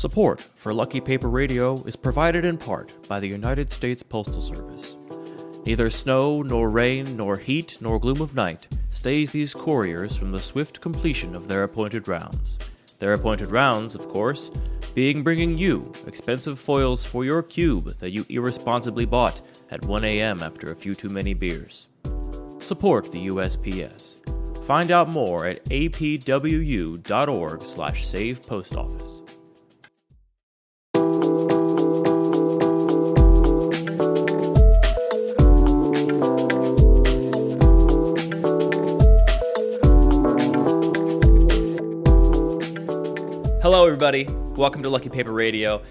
Support for Lucky Paper Radio is provided in part by the United States Postal Service. Neither snow, nor rain, nor heat, nor gloom of night stays these couriers from the swift completion of their appointed rounds. Their appointed rounds, of course, being bringing you expensive foils for your cube that you irresponsibly bought at 1 a.m. after a few too many beers. Support the USPS. Find out more at apwu.org/savepostoffice. Hello, everybody. Welcome to Lucky Paper Radio.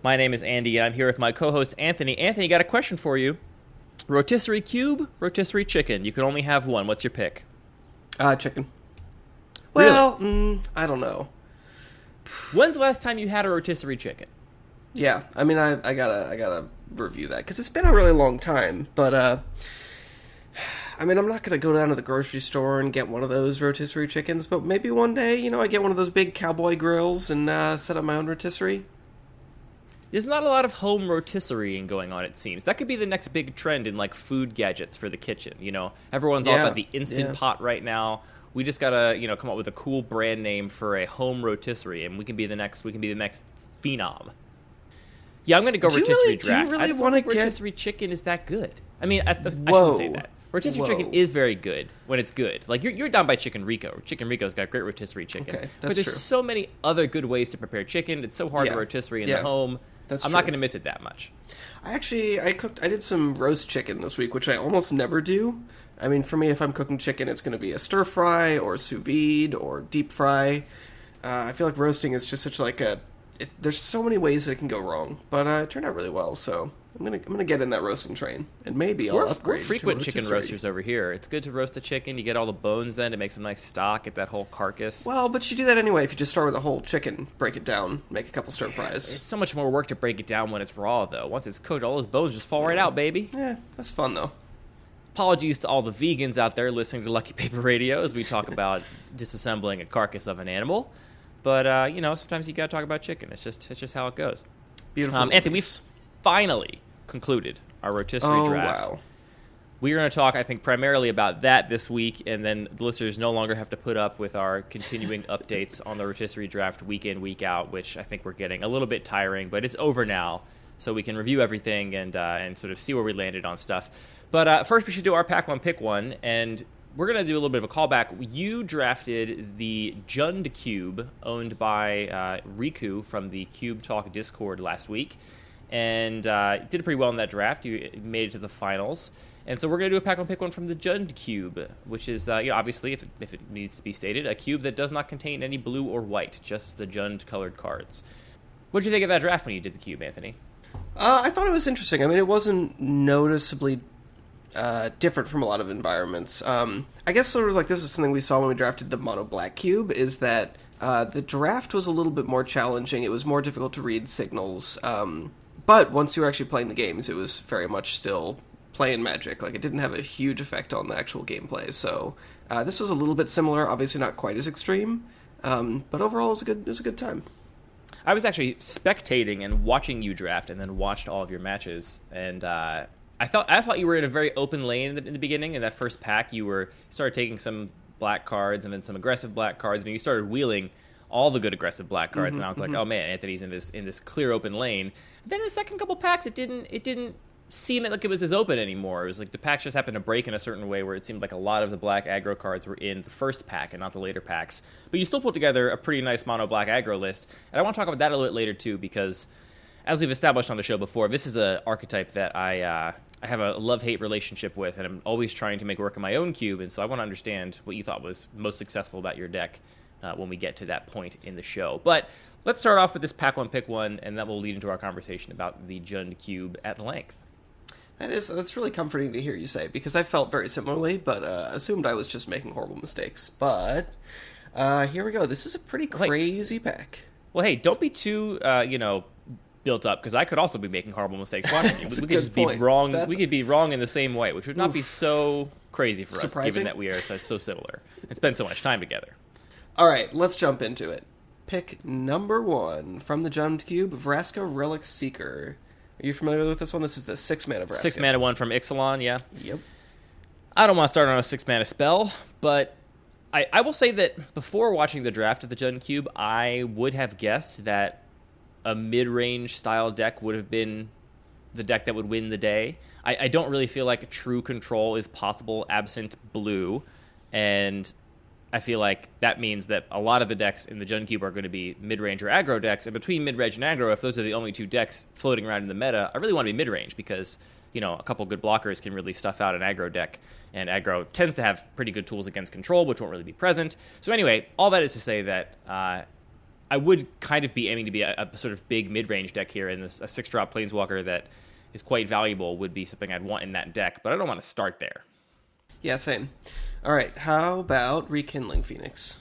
My name is Andy, and I'm here with my co-host, Anthony. Anthony, got a question for you. Rotisserie cube, rotisserie chicken. You can only have one. What's your pick? Chicken. Really? Well, I don't know. When's the last time you had a rotisserie chicken? Yeah, I mean, I gotta review that, because it's been a really long time, but, I mean, I'm not gonna go down to the grocery store and get one of those rotisserie chickens, but maybe one day, I get one of those big cowboy grills and, set up my own rotisserie. There's not a lot of home rotisserieing going on, it seems. That could be the next big trend in, food gadgets for the kitchen, Everyone's all about the Instant Pot right now. We just gotta, come up with a cool brand name for a home rotisserie, and we can be the next phenom. Yeah, I'm gonna go rotisserie draft. Do you really I don't think rotisserie chicken is that good. I mean, I shouldn't say that. Rotisserie chicken is very good when it's good. You're down by Chicken Rico. Chicken Rico's got great rotisserie chicken. Okay, but there's so many other good ways to prepare chicken. It's so hard to rotisserie in the home. I'm not going to miss it that much. I did some roast chicken this week, which I almost never do. I mean, for me, if I'm cooking chicken, it's going to be a stir fry or sous vide or deep fry. I feel like roasting is just such there's so many ways that it can go wrong, but it turned out really well, so I'm gonna get in that roasting train, and maybe I'll upgrade. We're frequent chicken roasters over here. It's good to roast the chicken. You get all the bones then to make some nice stock, get that whole carcass. Well, but you do that anyway if you just start with a whole chicken, break it down, make a couple stir fries. It's so much more work to break it down when it's raw, though. Once it's cooked, all those bones just fall right out, baby. Yeah, that's fun, though. Apologies to all the vegans out there listening to Lucky Paper Radio as we talk about disassembling a carcass of an animal. But, sometimes you gotta talk about chicken. It's just how it goes. Beautiful. Anthony, we finally concluded our rotisserie draft. Wow. We're going to talk, I think, primarily about that this week, and then the listeners no longer have to put up with our continuing updates on the rotisserie draft week in, week out, which I think we're getting a little bit tiring, but it's over now, so we can review everything and sort of see where we landed on stuff. But first, we should do our Pack 1 Pick 1, and we're going to do a little bit of a callback. You drafted the Jund Cube, owned by Riku from the Cube Talk Discord last week, and did pretty well in that draft. You made it to the finals. And so we're going to do a Pack 1 Pick 1 from the Jund Cube, which is, obviously, if it needs to be stated, a cube that does not contain any blue or white, just the Jund-colored cards. What did you think of that draft when you did the cube, Anthony? I thought it was interesting. I mean, it wasn't noticeably different from a lot of environments. I guess sort of this is something we saw when we drafted the mono black cube, is that the draft was a little bit more challenging. It was more difficult to read signals. But once you were actually playing the games, it was very much still playing Magic. It didn't have a huge effect on the actual gameplay. So this was a little bit similar, obviously not quite as extreme, but overall it was a good time. I was actually spectating and watching you draft, and then watched all of your matches, and I thought you were in a very open lane in the beginning. In that first pack, you started taking some black cards and then some aggressive black cards, and you started wheeling all the good aggressive black cards, and I was like, oh man, Anthony's in this clear open lane. Then in the second couple packs, it didn't seem like it was as open anymore. It was like the packs just happened to break in a certain way where it seemed like a lot of the black aggro cards were in the first pack and not the later packs. But you still put together a pretty nice mono black aggro list, and I want to talk about that a little bit later too, because as we've established on the show before, this is an archetype that I have a love-hate relationship with, and I'm always trying to make work in my own cube, and so I want to understand what you thought was most successful about your deck when we get to that point in the show. But let's start off with this Pack 1 Pick 1, and that will lead into our conversation about the Jund Cube at length. That's really comforting to hear you say, because I felt very similarly, but assumed I was just making horrible mistakes. But here we go. This is a pretty crazy pack. Well, hey, don't be too, built up, because I could also be making horrible mistakes watching you. We could just be wrong. We could be wrong in the same way, which would not be so crazy for us, given that we are so similar and spend so much time together. All right, let's jump into it. pick number 1 from the Jund Cube, Vraska Relic Seeker. Are you familiar with this one? This is the 6-mana Vraska. 6-mana one from Ixalan, yeah. Yep. I don't want to start on a 6-mana spell, but I will say that before watching the draft of the Jund Cube, I would have guessed that a mid-range style deck would have been the deck that would win the day. I don't really feel like true control is possible absent blue, and I feel like that means that a lot of the decks in the Jund Cube are going to be mid-range or aggro decks, and between mid-range and aggro, if those are the only 2 decks floating around in the meta, I really want to be mid-range because, a couple good blockers can really stuff out an aggro deck, and aggro tends to have pretty good tools against control, which won't really be present. So anyway, all that is to say that I would kind of be aiming to be a sort of big mid-range deck here, and a 6-drop Planeswalker that is quite valuable would be something I'd want in that deck, but I don't want to start there. Yeah, same. All right, how about Rekindling Phoenix?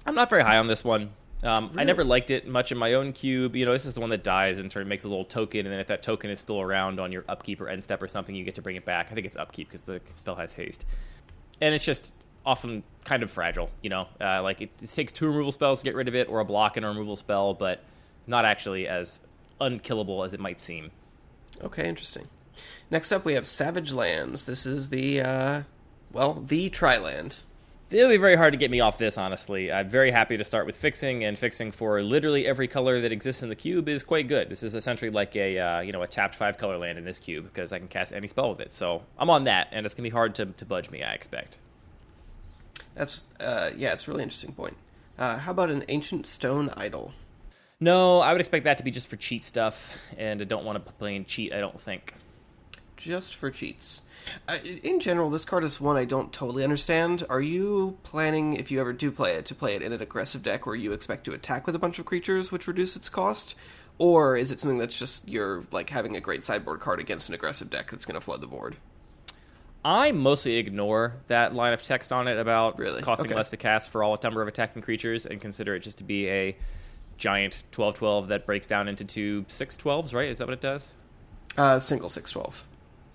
I'm not very high on this one. Really? I never liked it much in my own cube. This is the one that dies and makes a little token, and then if that token is still around on your upkeep or end step or something, you get to bring it back. I think it's upkeep because the spell has haste. And it's just often kind of fragile, it takes 2 removal spells to get rid of it, or a block and a removal spell, but not actually as unkillable as it might seem. Okay, interesting. Next up, we have Savage Lands. This is the Tri-Land. It'll be very hard to get me off this, honestly. I'm very happy to start with fixing, and fixing for literally every color that exists in the cube is quite good. This is essentially like a tapped 5-color land in this cube, because I can cast any spell with it. So I'm on that, and it's going to be hard to budge me, I expect. It's a really interesting point. How about an Ancient Stone Idol? No, I would expect that to be just for cheat stuff, and I don't want to play in cheat, I don't think. Just for cheats. In general, this card is one I don't totally understand. Are you planning, if you ever do play it, to play it in an aggressive deck where you expect to attack with a bunch of creatures, which reduce its cost? Or is it something that's just you're having a great sideboard card against an aggressive deck that's going to flood the board? I mostly ignore that line of text on it about costing Okay. less to cast for all number of attacking creatures, and consider it just to be a giant 12/12 that breaks down into 2 6/12s, right? Is that what it does? Single 6/12.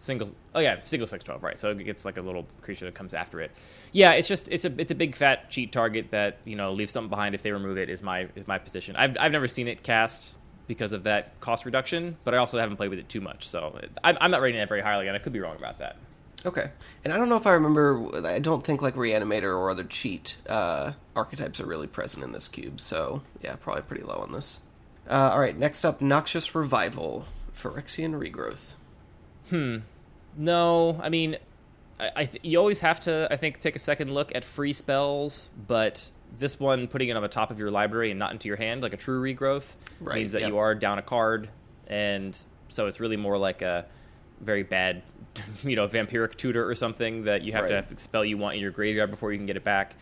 Single 6/12, right? So it gets like a little creature that comes after it. Yeah, it's a big fat cheat target that leaves something behind if they remove it. Is my position. I've never seen it cast because of that cost reduction, but I also haven't played with it too much, so I'm not rating it very highly, and I could be wrong about that. Okay. And I don't know if I remember, I don't think Reanimator or other cheat archetypes are really present in this cube, so yeah, probably pretty low on this. Alright, next up, Noxious Revival, Phyrexian Regrowth. No, I mean, you always have to, I think, take a second look at free spells, but this one, putting it on the top of your library and not into your hand, like a true regrowth, means that you are down a card, and so it's really more like a very bad, vampiric tutor or something that you have to have the spell you want in your graveyard before you can get it back.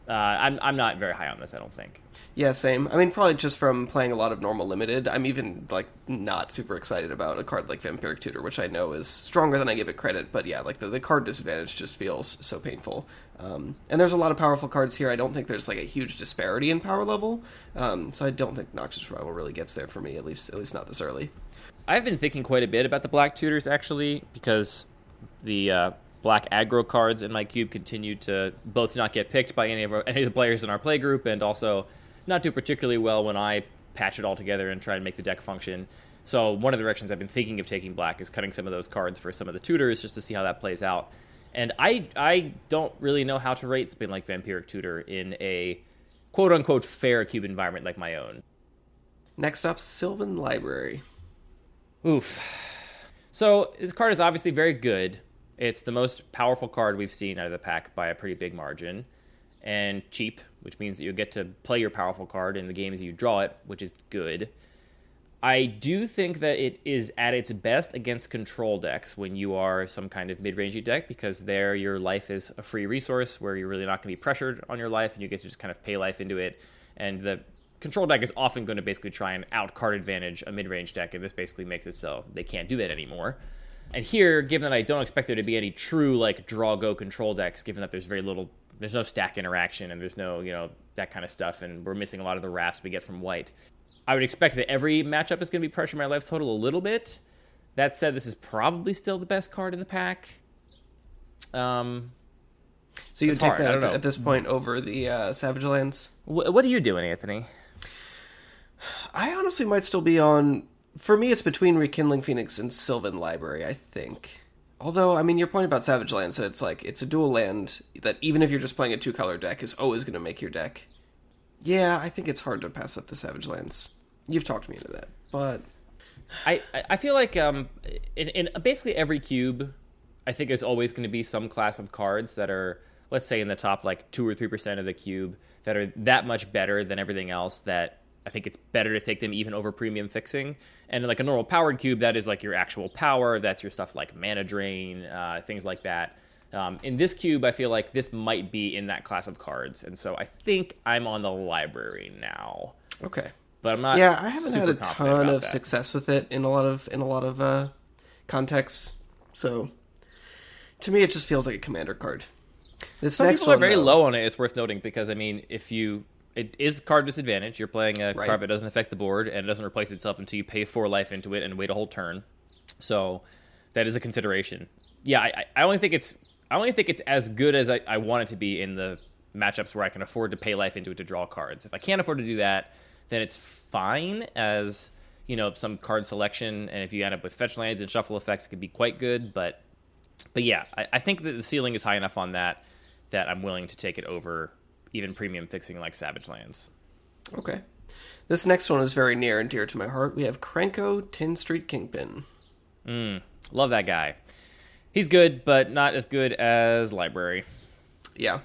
I'm not very high on this, I don't think. Yeah, same. I mean, probably just from playing a lot of normal limited, I'm even, not super excited about a card like Vampiric Tutor, which I know is stronger than I give it credit, but yeah, the card disadvantage just feels so painful. And there's a lot of powerful cards here. I don't think there's, a huge disparity in power level, so I don't think Noxious Revival really gets there for me, at least not this early. I've been thinking quite a bit about the black tutors, actually, because the black aggro cards in my cube continue to both not get picked by any of the players in our play group, and also not do particularly well when I patch it all together and try and make the deck function. So one of the directions I've been thinking of taking black is cutting some of those cards for some of the tutors, just to see how that plays out. And I don't really know how to rate something like Vampiric Tutor in a quote-unquote fair cube environment like my own. Next up, Sylvan Library. Oof. So this card is obviously very good. It's the most powerful card we've seen out of the pack by a pretty big margin. And cheap, which means that you get to play your powerful card in the games you draw it, which is good. I do think that it is at its best against control decks when you are some kind of mid-rangey deck, because there your life is a free resource where you're really not going to be pressured on your life, and you get to just kind of pay life into it. And the control deck is often going to basically try and out-card advantage a mid-range deck, and this basically makes it so they can't do that anymore. And here, given that I don't expect there to be any true, draw-go control decks, given that there's no stack interaction, and there's no, that kind of stuff, and we're missing a lot of the rasp we get from white, I would expect that every matchup is going to be pressuring my life total a little bit. That said, this is probably still the best card in the pack. So you would take that at this point over the Savage Lands? What are you doing, Anthony? I honestly might still be on... For me, it's between Rekindling Phoenix and Sylvan Library, I think. Although, I mean, your point about Savage Lands, that it's like, it's a dual land that even if you're just playing a 2-color deck, is always going to make your deck. Yeah, I think it's hard to pass up the Savage Lands. You've talked me into that, but... I feel like in basically every cube, I think there's always going to be some class of cards that are, let's say, in the top, like, 2 or 3% of the cube that are that much better than everything else that I think it's better to take them even over premium fixing. And like a normal powered cube, that is like your actual power. That's your stuff like mana drain, things like that. In this cube, I feel like this might be in that class of cards. And so I think I'm on the library now. Okay. But I'm not. Yeah, I haven't had a ton of that. success with it in a lot of contexts. So to me, it just feels like a commander card. Some people are very low on it. It's worth noting because, I mean, it is card disadvantage. You're playing a card that doesn't affect the board and it doesn't replace itself until you pay 4 life into it and wait a whole turn. So that is a consideration. Yeah, I only think it's as good as I want it to be in the matchups where I can afford to pay life into it to draw cards. If I can't afford to do that, then it's fine as, you know, some card selection, and if you end up with fetch lands and shuffle effects, it could be quite good. But yeah, I think that the ceiling is high enough on that I'm willing to take it over even premium fixing like Savage Lands. Okay. This next one is very near and dear to my heart. We have Krenko, 10 Street Kingpin. Love that guy. He's good, but not as good as Library. Yeah.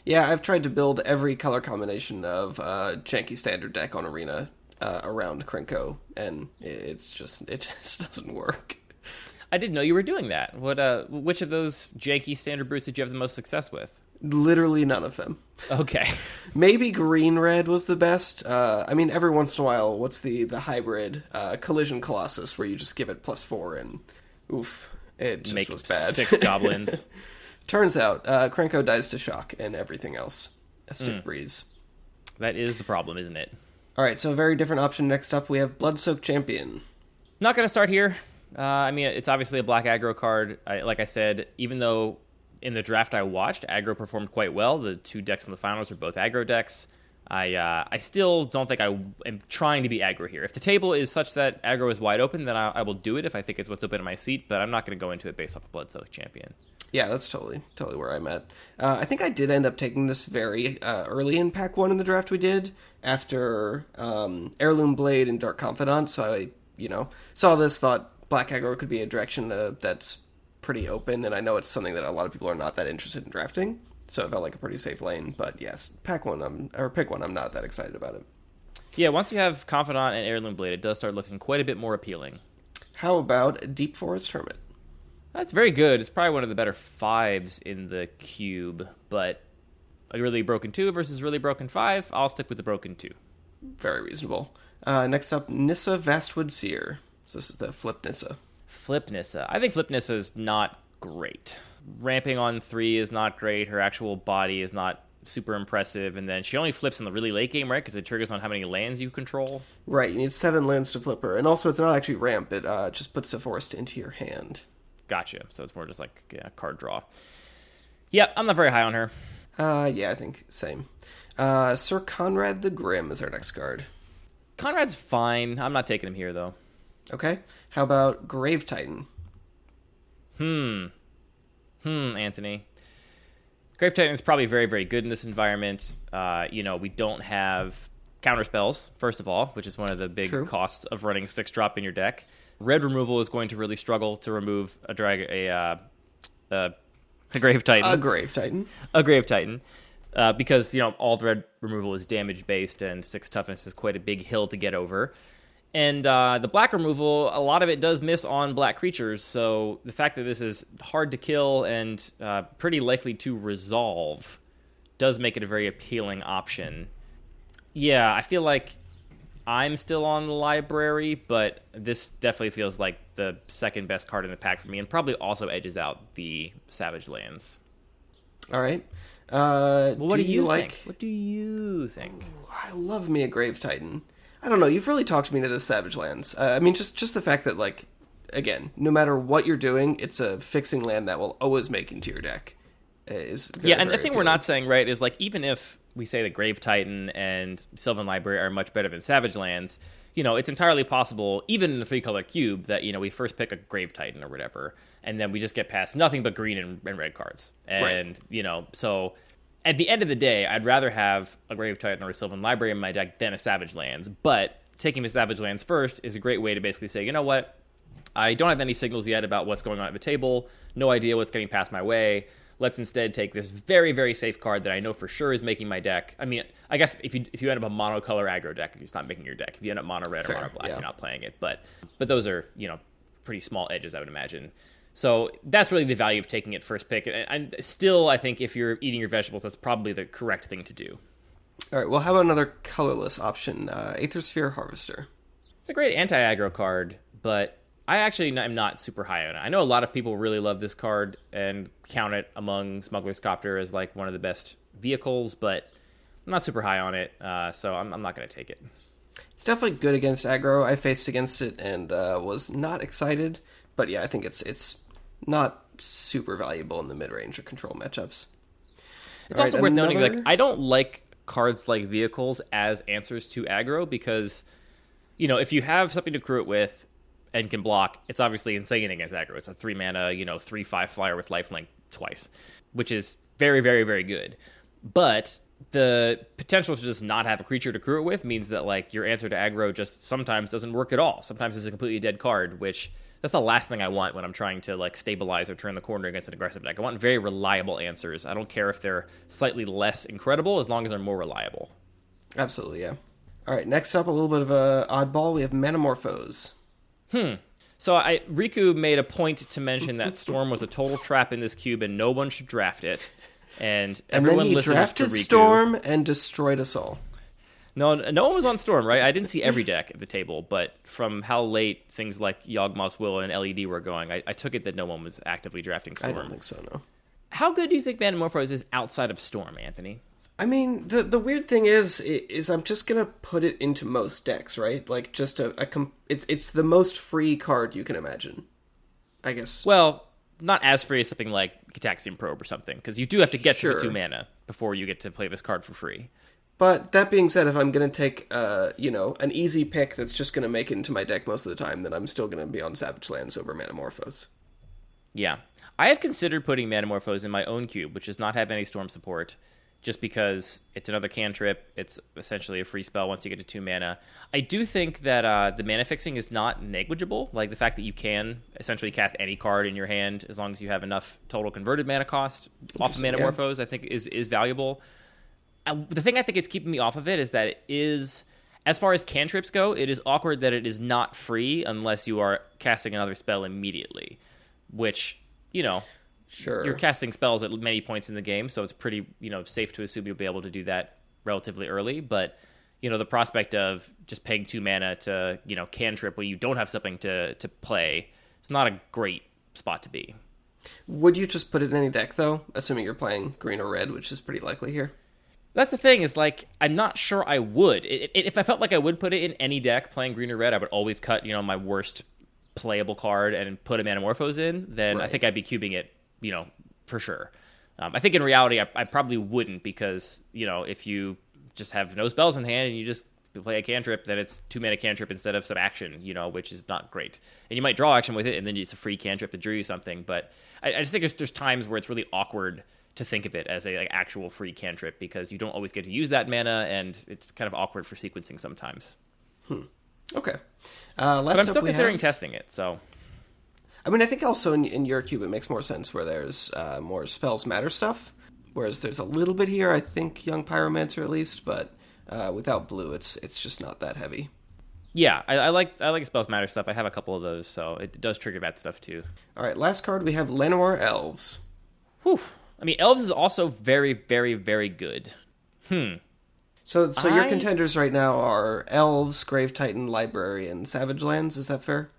Yeah, I've tried to build every color combination of janky standard deck on Arena around Krenko, and it just doesn't work. I didn't know you were doing that. Which of those janky standard brutes did you have the most success with? Literally none of them. Okay. Maybe green-red was the best. I mean, every once in a while, what's the hybrid Collision Colossus, where you just give it +4 and oof, it just was bad. 6 goblins. Turns out, Krenko dies to shock and everything else. A stiff breeze. That is the problem, isn't it? All right, so a very different option. Next up, we have Bloodsoaked Champion. Not going to start here. I mean, it's obviously a black aggro card. Like I said, even though in the draft I watched, aggro performed quite well. The 2 decks in the finals were both aggro decks. I still don't think I am trying to be aggro here. If the table is such that aggro is wide open, then I will do it if I think it's what's open in my seat, but I'm not going to go into it based off of Bloodsoaked Champion. Yeah, that's totally where I'm at. I think I did end up taking this very early in Pack 1 in the draft we did, after Heirloom Blade and Dark Confidant, so I, saw this, thought black aggro could be a direction that's pretty open, and I know it's something that a lot of people are not that interested in drafting, so it felt like a pretty safe lane, but yes, pick one, I'm not that excited about it. Yeah, once you have Confidant and Heirloom Blade, it does start looking quite a bit more appealing. How about Deep Forest Hermit? That's very good. It's probably one of the better 5s in the cube, but a really broken 2 versus really broken 5, I'll stick with the broken 2. Very reasonable. Next up, Nissa Vastwood Seer. So this is the Flip Nissa. Flip Nissa. I think Flip Nissa is not great. Ramping on 3 is not great. Her actual body is not super impressive, and then she only flips in the really late game, right? Because it triggers on how many lands you control. Right, you need 7 lands to flip her, and also it's not actually ramp, it just puts the forest into your hand. Gotcha. So it's more just like a card draw. Yep, I'm not very high on her. Yeah, I think same. Sir Conrad the Grim is our next card. Conrad's fine. I'm not taking him here, though. Okay. How about Grave Titan? Anthony. Grave Titan is probably very, very good in this environment. We don't have counter spells, first of all, which is one of the big costs of running 6-drop in your deck. Red removal is going to really struggle to remove a Grave Titan. A Grave Titan. A Grave Titan. Because, all the red removal is damage-based, and 6 toughness is quite a big hill to get over. And the black removal, a lot of it does miss on black creatures, so the fact that this is hard to kill and pretty likely to resolve does make it a very appealing option. Yeah, I feel like I'm still on the library, but this definitely feels like the second best card in the pack for me, and probably also edges out the Savage Lands. All right. What do you think? What do you think? Ooh, I love me a Grave Titan. I don't know. You've really talked me into the Savage Lands. I mean, just the fact that, again, no matter what you're doing, it's a fixing land that will always make into your deck. Is very, and very the thing we're not saying, right, is even if we say that Grave Titan and Sylvan Library are much better than Savage Lands, it's entirely possible, even in the 3-color cube, that, we first pick a Grave Titan or whatever, and then we just get past nothing but green and red cards. And, so at the end of the day, I'd rather have a Grave Titan or a Sylvan Library in my deck than a Savage Lands. But taking the Savage Lands first is a great way to basically say, you know what? I don't have any signals yet about what's going on at the table. No idea what's getting past my way. Let's instead take this very, very safe card that I know for sure is making my deck. I mean, I guess if you end up a monocolor aggro deck, it's not making your deck. If you end up mono red or mono black, you're not playing it. But those are, pretty small edges, I would imagine. So that's really the value of taking it first pick. And still, I think if you're eating your vegetables, that's probably the correct thing to do. All right, well, how about another colorless option? Aethersphere Harvester. It's a great anti-aggro card, but I actually am not super high on it. I know a lot of people really love this card and count it among Smuggler's Copter as like one of the best vehicles, but I'm not super high on it, so I'm not going to take it. It's definitely good against aggro. I faced against it and was not excited, but yeah, I think it's not super valuable in the mid-range or control matchups. It's also worth noting, like, I don't like cards like vehicles as answers to aggro because, if you have something to crew it with and can block, it's obviously insane against aggro. It's a 3-mana, 3/5 flyer with lifelink twice, which is very, very, very good. But the potential to just not have a creature to crew it with means that, like, your answer to aggro just sometimes doesn't work at all. Sometimes it's a completely dead card, which that's the last thing I want when I'm trying to, like, stabilize or turn the corner against an aggressive deck. I want very reliable answers. I don't care if they're slightly less incredible as long as they're more reliable. Absolutely, yeah. All right, next up, a little bit of a oddball. We have Metamorphose. So Riku made a point to mention that Storm was a total trap in this cube and no one should draft it. And everyone then he listened drafted to Riku. Storm and destroyed us all. No one was on Storm, right? I didn't see every deck at the table, but from how late things like Yawgmoth's Will and LED were going, I took it that no one was actively drafting Storm. I don't think so, no. How good do you think Metamorphose is outside of Storm, Anthony? I mean, the weird thing is I'm just gonna put it into most decks, right? Like, just it's the most free card you can imagine, I guess. Well, not as free as something like Cataxian Probe or something, because you do have to get to the 2 mana before you get to play this card for free. But that being said, if I'm gonna take an easy pick that's just gonna make it into my deck most of the time, then I'm still gonna be on Savage Lands over Metamorphose. Yeah, I have considered putting Metamorphose in my own cube, which does not have any Storm support, just because it's another cantrip. It's essentially a free spell once you get to 2 mana. I do think that the mana fixing is not negligible. Like, the fact that you can essentially cast any card in your hand as long as you have enough total converted mana cost off of Metamorphose, I think is valuable. The thing I think is keeping me off of it is that it is, as far as cantrips go, it is awkward that it is not free unless you are casting another spell immediately, which, Sure. You're casting spells at many points in the game, so it's pretty, safe to assume you'll be able to do that relatively early. But, the prospect of just paying 2 mana to, cantrip when you don't have something to play, it's not a great spot to be. Would you just put it in any deck, though? Assuming you're playing green or red, which is pretty likely here. That's the thing, is, like, I'm not sure I would. If I felt like I would put it in any deck playing green or red, I would always cut, my worst playable card and put a Metamorphose in. Then right. I think I'd be cubing it, for sure. I think in reality, I probably wouldn't, because, if you just have no spells in hand and you just play a cantrip, then it's 2 mana cantrip instead of some action, which is not great. And you might draw action with it, and then it's a free cantrip to drew you something. But I just think there's times where it's really awkward to think of it as a actual free cantrip, because you don't always get to use that mana, and it's kind of awkward for sequencing sometimes. Okay. But I'm still considering testing it, so... I mean, I think also in your cube it makes more sense where there's more spells matter stuff, whereas there's a little bit here, I think, Young Pyromancer at least, but without blue, it's just not that heavy. Yeah, I like spells matter stuff. I have a couple of those, so it does trigger that stuff too. All right, last card, we have Llanowar Elves. Whew. I mean, Elves is also very, very, very good. So your contenders right now are Elves, Grave Titan, Library, and Savage Lands, is that fair?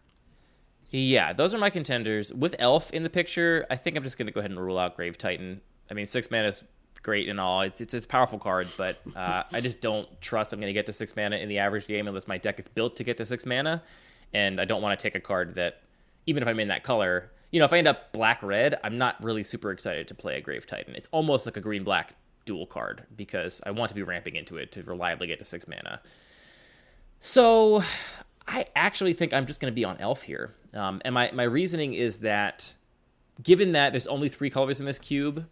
Yeah, those are my contenders. With Elf in the picture, I think I'm just going to go ahead and rule out Grave Titan. I mean, 6 mana is great and all. It's a powerful card, but I just don't trust I'm going to get to 6 mana in the average game unless my deck is built to get to 6 mana. And I don't want to take a card that, even if I'm in that color, if I end up black-red, I'm not really super excited to play a Grave Titan. It's almost like a green-black dual card because I want to be ramping into it to reliably get to 6 mana. So I actually think I'm just going to be on Elf here. And my reasoning is that given that there's only 3 colors in this cube,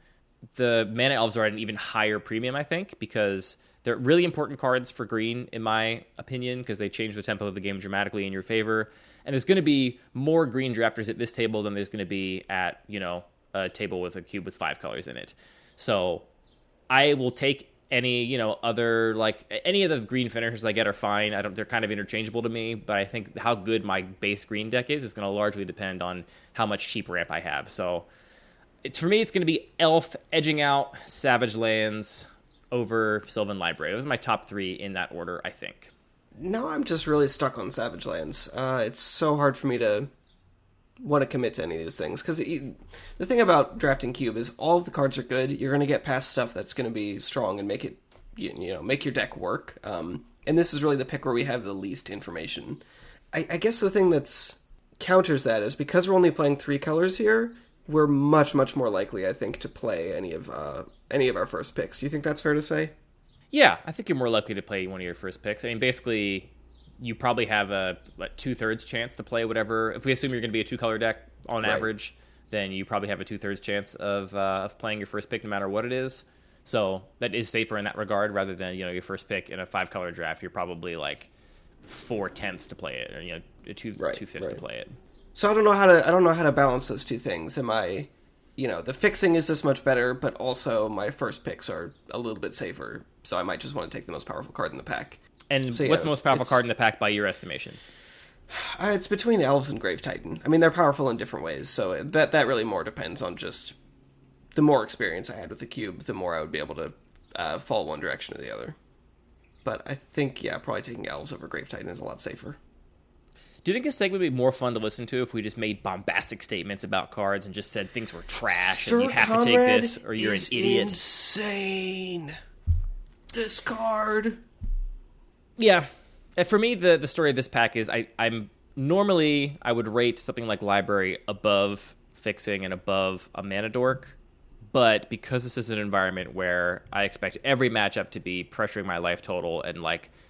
the mana elves are at an even higher premium, I think, because they're really important cards for green, in my opinion, because they change the tempo of the game dramatically in your favor. And there's going to be more green drafters at this table than there's going to be at, a table with a cube with 5 colors in it. So I will take any, other, any of the green finishers I get are fine. They're kind of interchangeable to me, but I think how good my base green deck is going to largely depend on how much cheap ramp I have. So for me, it's going to be Elf edging out Savage Lands over Sylvan Library. Those are my top 3 in that order, I think. No, I'm just really stuck on Savage Lands. It's so hard for me to want to commit to any of these things, because the thing about drafting Cube is all of the cards are good. You're going to get past stuff that's going to be strong and make it, make your deck work. And this is really the pick where we have the least information. I guess the thing that's counters that is because we're only playing 3 colors here, we're much, much more likely, I think, to play any of our first picks. Do you think that's fair to say? Yeah, I think you're more likely to play one of your first picks. I mean, basically, you probably have a 2/3 chance to play whatever. If we assume you're going to be a 2-color deck on average, then you probably have a 2/3 chance of playing your first pick no matter what it is. So that is safer in that regard rather than your first pick in a 5-color draft. You're probably 4/10 to play it, or 2/5 to play it. So I don't know how to balance those two things. Am I, the fixing is this much better, but also my first picks are a little bit safer. So I might just want to take the most powerful card in the pack. And so, what's the most powerful card in the pack by your estimation? It's between Elves and Grave Titan. I mean, they're powerful in different ways, so that really more depends on just the more experience I had with the cube, the more I would be able to fall one direction or the other. But I think, probably taking Elves over Grave Titan is a lot safer. Do you think this segment would be more fun to listen to if we just made bombastic statements about cards and just said things were trash and you have to take this or you're an idiot? Insane. This card. Yeah. For me, the story of this pack is I'm normally I would rate something like Library above Fixing and above a Mana Dork, but because this is an environment where I expect every matchup to be pressuring my life total and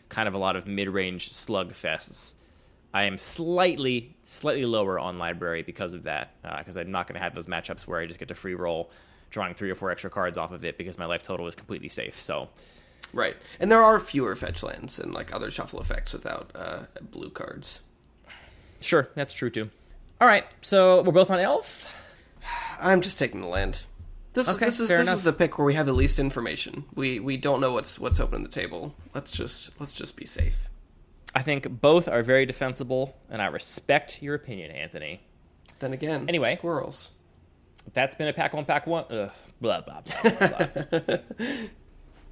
kind of a lot of mid-range slug fests, I am slightly lower on Library because of that, because I'm not going to have those matchups where I just get to free roll drawing 3 or 4 extra cards off of it because my life total is completely safe. So. Right. And there are fewer fetch lands and other shuffle effects without blue cards. Sure, that's true too. All right, so we're both on Elf? I'm just taking the land. This is the pick where we have the least information. We don't know what's open on the table. Let's just be safe. I think both are very defensible, and I respect your opinion, Anthony. Then again, anyway, squirrels. That's been a pack 1, pack 1. Blah, blah, blah, blah.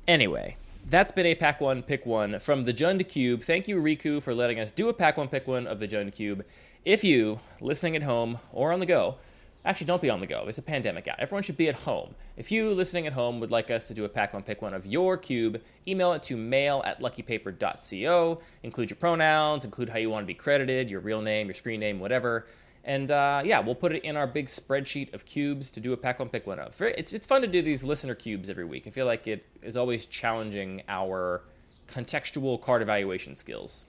Anyway, that's been a pack 1, pick 1 from the Jund Cube. Thank you, Riku, for letting us do a pack 1, pick 1 of the Jund Cube. If you, listening at home or on the go, actually don't be on the go. There's a pandemic out. Everyone should be at home. If you, listening at home, would like us to do a pack 1, pick 1 of your cube, email it to mail@luckypaper.co. Include your pronouns, include how you want to be credited, your real name, your screen name, whatever. And we'll put it in our big spreadsheet of cubes to do a pack 1, pick 1 of. It's fun to do these listener cubes every week. I feel like it is always challenging our contextual card evaluation skills.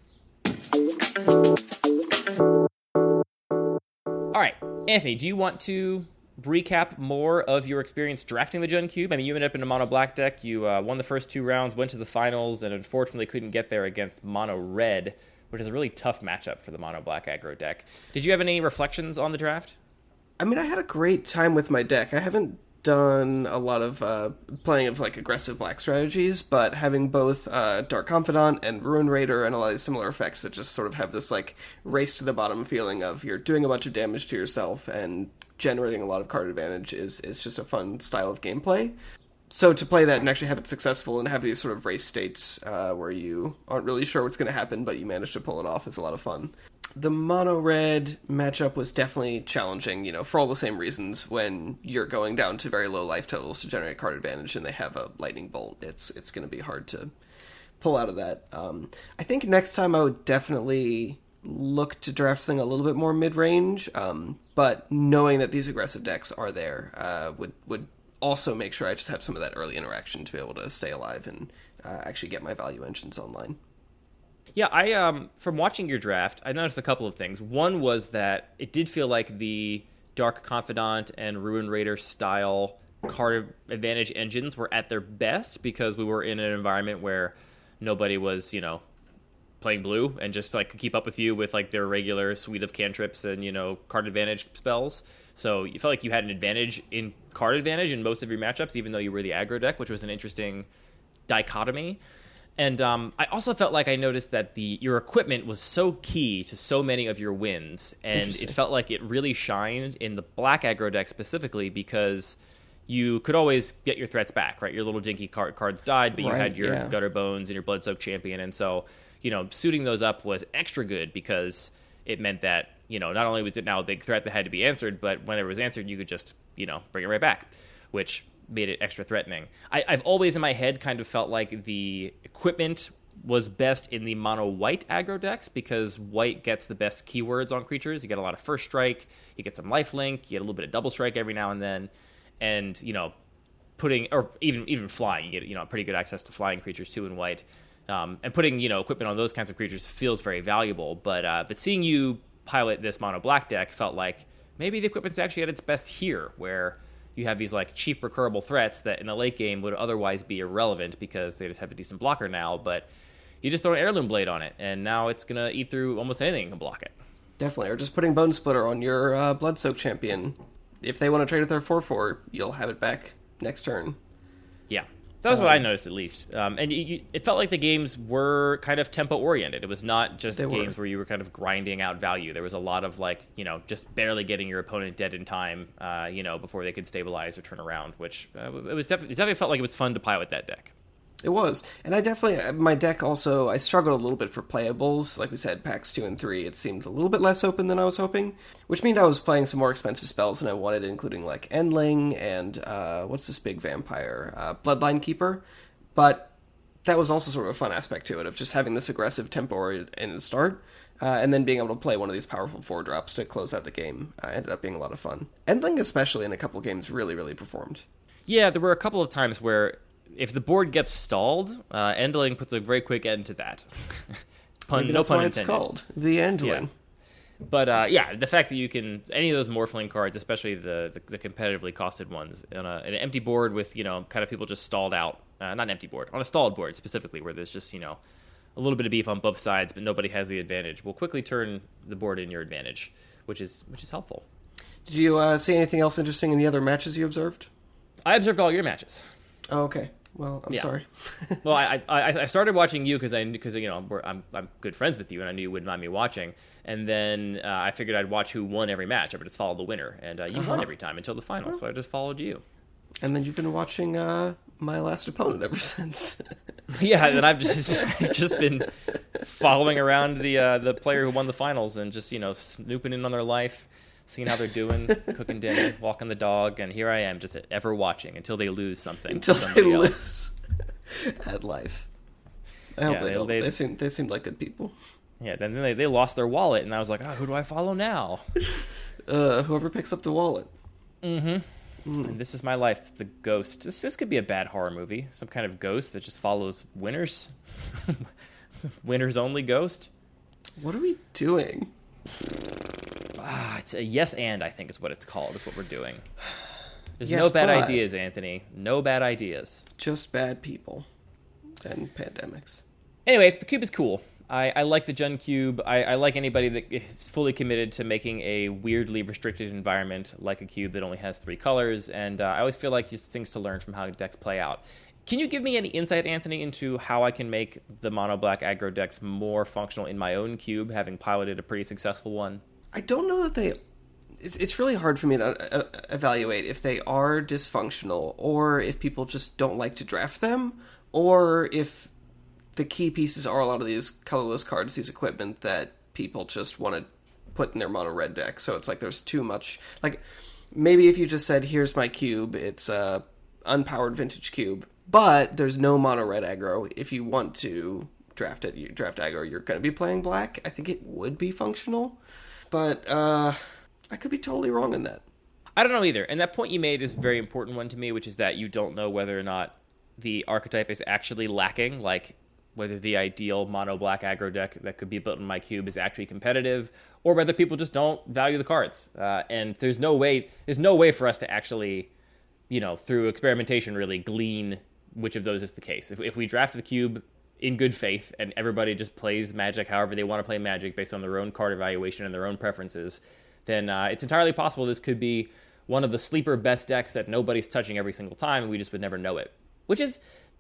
All right, Anthony, do you want to recap more of your experience drafting the Jund Cube? I mean, you ended up in a mono black deck. You won the first 2 rounds, went to the finals, and unfortunately couldn't get there against mono red, which is a really tough matchup for the mono black aggro deck. Did you have any reflections on the draft? I mean, I had a great time with my deck. I haven't done a lot of playing of aggressive black strategies, but having both Dark Confidant and Ruin Raider and a lot of these similar effects that just sort of have this race to the bottom feeling of you're doing a bunch of damage to yourself and generating a lot of card advantage is just a fun style of gameplay. So to play that and actually have it successful and have these sort of race states where you aren't really sure what's going to happen, but you manage to pull it off is a lot of fun. The mono-red matchup was definitely challenging, for all the same reasons. When you're going down to very low life totals to generate card advantage and they have a lightning bolt, it's going to be hard to pull out of that. I think next time I would definitely look to draft something a little bit more mid-range, but knowing that these aggressive decks are there would also make sure I just have some of that early interaction to be able to stay alive and actually get my value engines online. Yeah, I from watching your draft, I noticed a couple of things. One was that it did feel like the Dark Confidant and Ruin Raider style card advantage engines were at their best because we were in an environment where nobody was, playing blue and just like could keep up with you with like their regular suite of cantrips and, card advantage spells. So you felt like you had an advantage in card advantage in most of your matchups, even though you were the aggro deck, which was an interesting dichotomy. And I also felt like I noticed that your equipment was so key to so many of your wins, and it felt like it really shined in the black aggro deck specifically because you could always get your threats back, right? Your little dinky cards died, but you had your Gutter Bones and your Bloodsoaked Champion, and so suiting those up was extra good because it meant that not only was it now a big threat that had to be answered, but when it was answered, you could just bring it right back, which made it extra threatening. I've always in my head kind of felt like the equipment was best in the mono white aggro decks because white gets the best keywords on creatures. You get a lot of first strike, you get some lifelink, you get a little bit of double strike every now and then, and putting or even flying, you get pretty good access to flying creatures too in white. And putting equipment on those kinds of creatures feels very valuable. But seeing you pilot this mono black deck felt like maybe the equipment's actually at its best here, where you have these like cheap recurable threats that in the late game would otherwise be irrelevant because they just have a decent blocker now, but you just throw an Heirloom Blade on it and now it's gonna eat through almost anything and can block it. Definitely. Or just putting Bone Splitter on your Bloodsoaked Champion. If they want to trade with their 4/4, you'll have it back next turn. Yeah. That was what I noticed, at least. And it felt like the games were kind of tempo-oriented. It was not just games where you were kind of grinding out value. There was a lot of, just barely getting your opponent dead in time, before they could stabilize or turn around, which it definitely felt like it was fun to pilot that deck. It was. And my deck also, I struggled a little bit for playables. Like we said, packs 2 and 3, it seemed a little bit less open than I was hoping, which means I was playing some more expensive spells than I wanted, including like Endling and, what's this big vampire? Bloodline Keeper. But that was also sort of a fun aspect to it, of just having this aggressive tempo in the start, and then being able to play one of these powerful 4-drops to close out the game. Ended up being a lot of fun. Endling, especially in a couple games, really, really performed. Yeah, there were a couple of times where if the board gets stalled, Endling puts a very quick end to that. Maybe that's why it's called the Endling. Yeah. But the fact that you can any of those Morphling cards, especially the competitively costed ones, on an empty board with kind of people just stalled out, not an empty board, on a stalled board specifically, where there's just a little bit of beef on both sides, but nobody has the advantage, will quickly turn the board in your advantage, which is helpful. Did you see anything else interesting in the other matches you observed? I observed all your matches. Oh, okay. Well, I'm sorry. Well, I started watching you because I'm good friends with you, and I knew you wouldn't mind me watching. And then I figured I'd watch who won every match. I would just follow the winner, and you won every time until the final. So I just followed you. And then you've been watching my last opponent ever since. Yeah, and I've just been following around the player who won the finals and just snooping in on their life, seeing how they're doing, cooking dinner, walking the dog, and here I am just ever watching until they lose something. Until they lose at life. I hope they don't. They seemed like good people. Yeah, then they lost their wallet, and I was like, who do I follow now? Whoever picks up the wallet. Mm-hmm. And this is my life, the ghost. This could be a bad horror movie. Some kind of ghost that just follows winners. Winners only ghost. What are we doing? It's a yes and, I think is what it's called, is what we're doing. There's no bad ideas, Anthony. No bad ideas. Just bad people. And pandemics. Anyway, the cube is cool. I like the Jun Cube. I like anybody that is fully committed to making a weirdly restricted environment like a cube that only has 3 colors, and I always feel like there's things to learn from how decks play out. Can you give me any insight, Anthony, into how I can make the mono-black aggro decks more functional in my own cube, having piloted a pretty successful one? I don't know that they... It's really hard for me to evaluate if they are dysfunctional, or if people just don't like to draft them, or if the key pieces are a lot of these colorless cards, these equipment that people just want to put in their mono red deck. So it's like there's too much... Like, maybe if you just said, here's my cube, it's a unpowered vintage cube, but there's no mono red aggro. If you want to draft it, you draft aggro, you're going to be playing black. I think it would be functional, but I could be totally wrong in that. I don't know either. And that point you made is a very important one to me, which is that you don't know whether or not the archetype is actually lacking, like whether the ideal mono black aggro deck that could be built in my cube is actually competitive, or whether people just don't value the cards. And there's no way for us to actually, through experimentation, really glean which of those is the case. If we draft the cube in good faith and everybody just plays Magic however they want to play Magic based on their own card evaluation and their own preferences, then it's entirely possible this could be one of the sleeper best decks that nobody's touching every single time, and we just would never know it.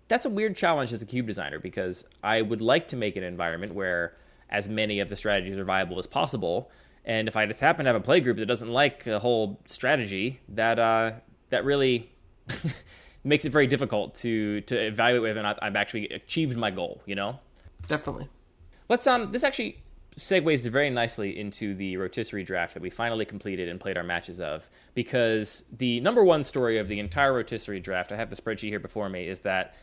That's a weird challenge as a cube designer, because I would like to make an environment where as many of the strategies are viable as possible, and if I just happen to have a play group that doesn't like a whole strategy, that really makes it very difficult to evaluate whether or not I've actually achieved my goal, Definitely. This actually segues very nicely into the rotisserie draft that we finally completed and played our matches of, because the number one story of the entire rotisserie draft, I have the spreadsheet here before me, is that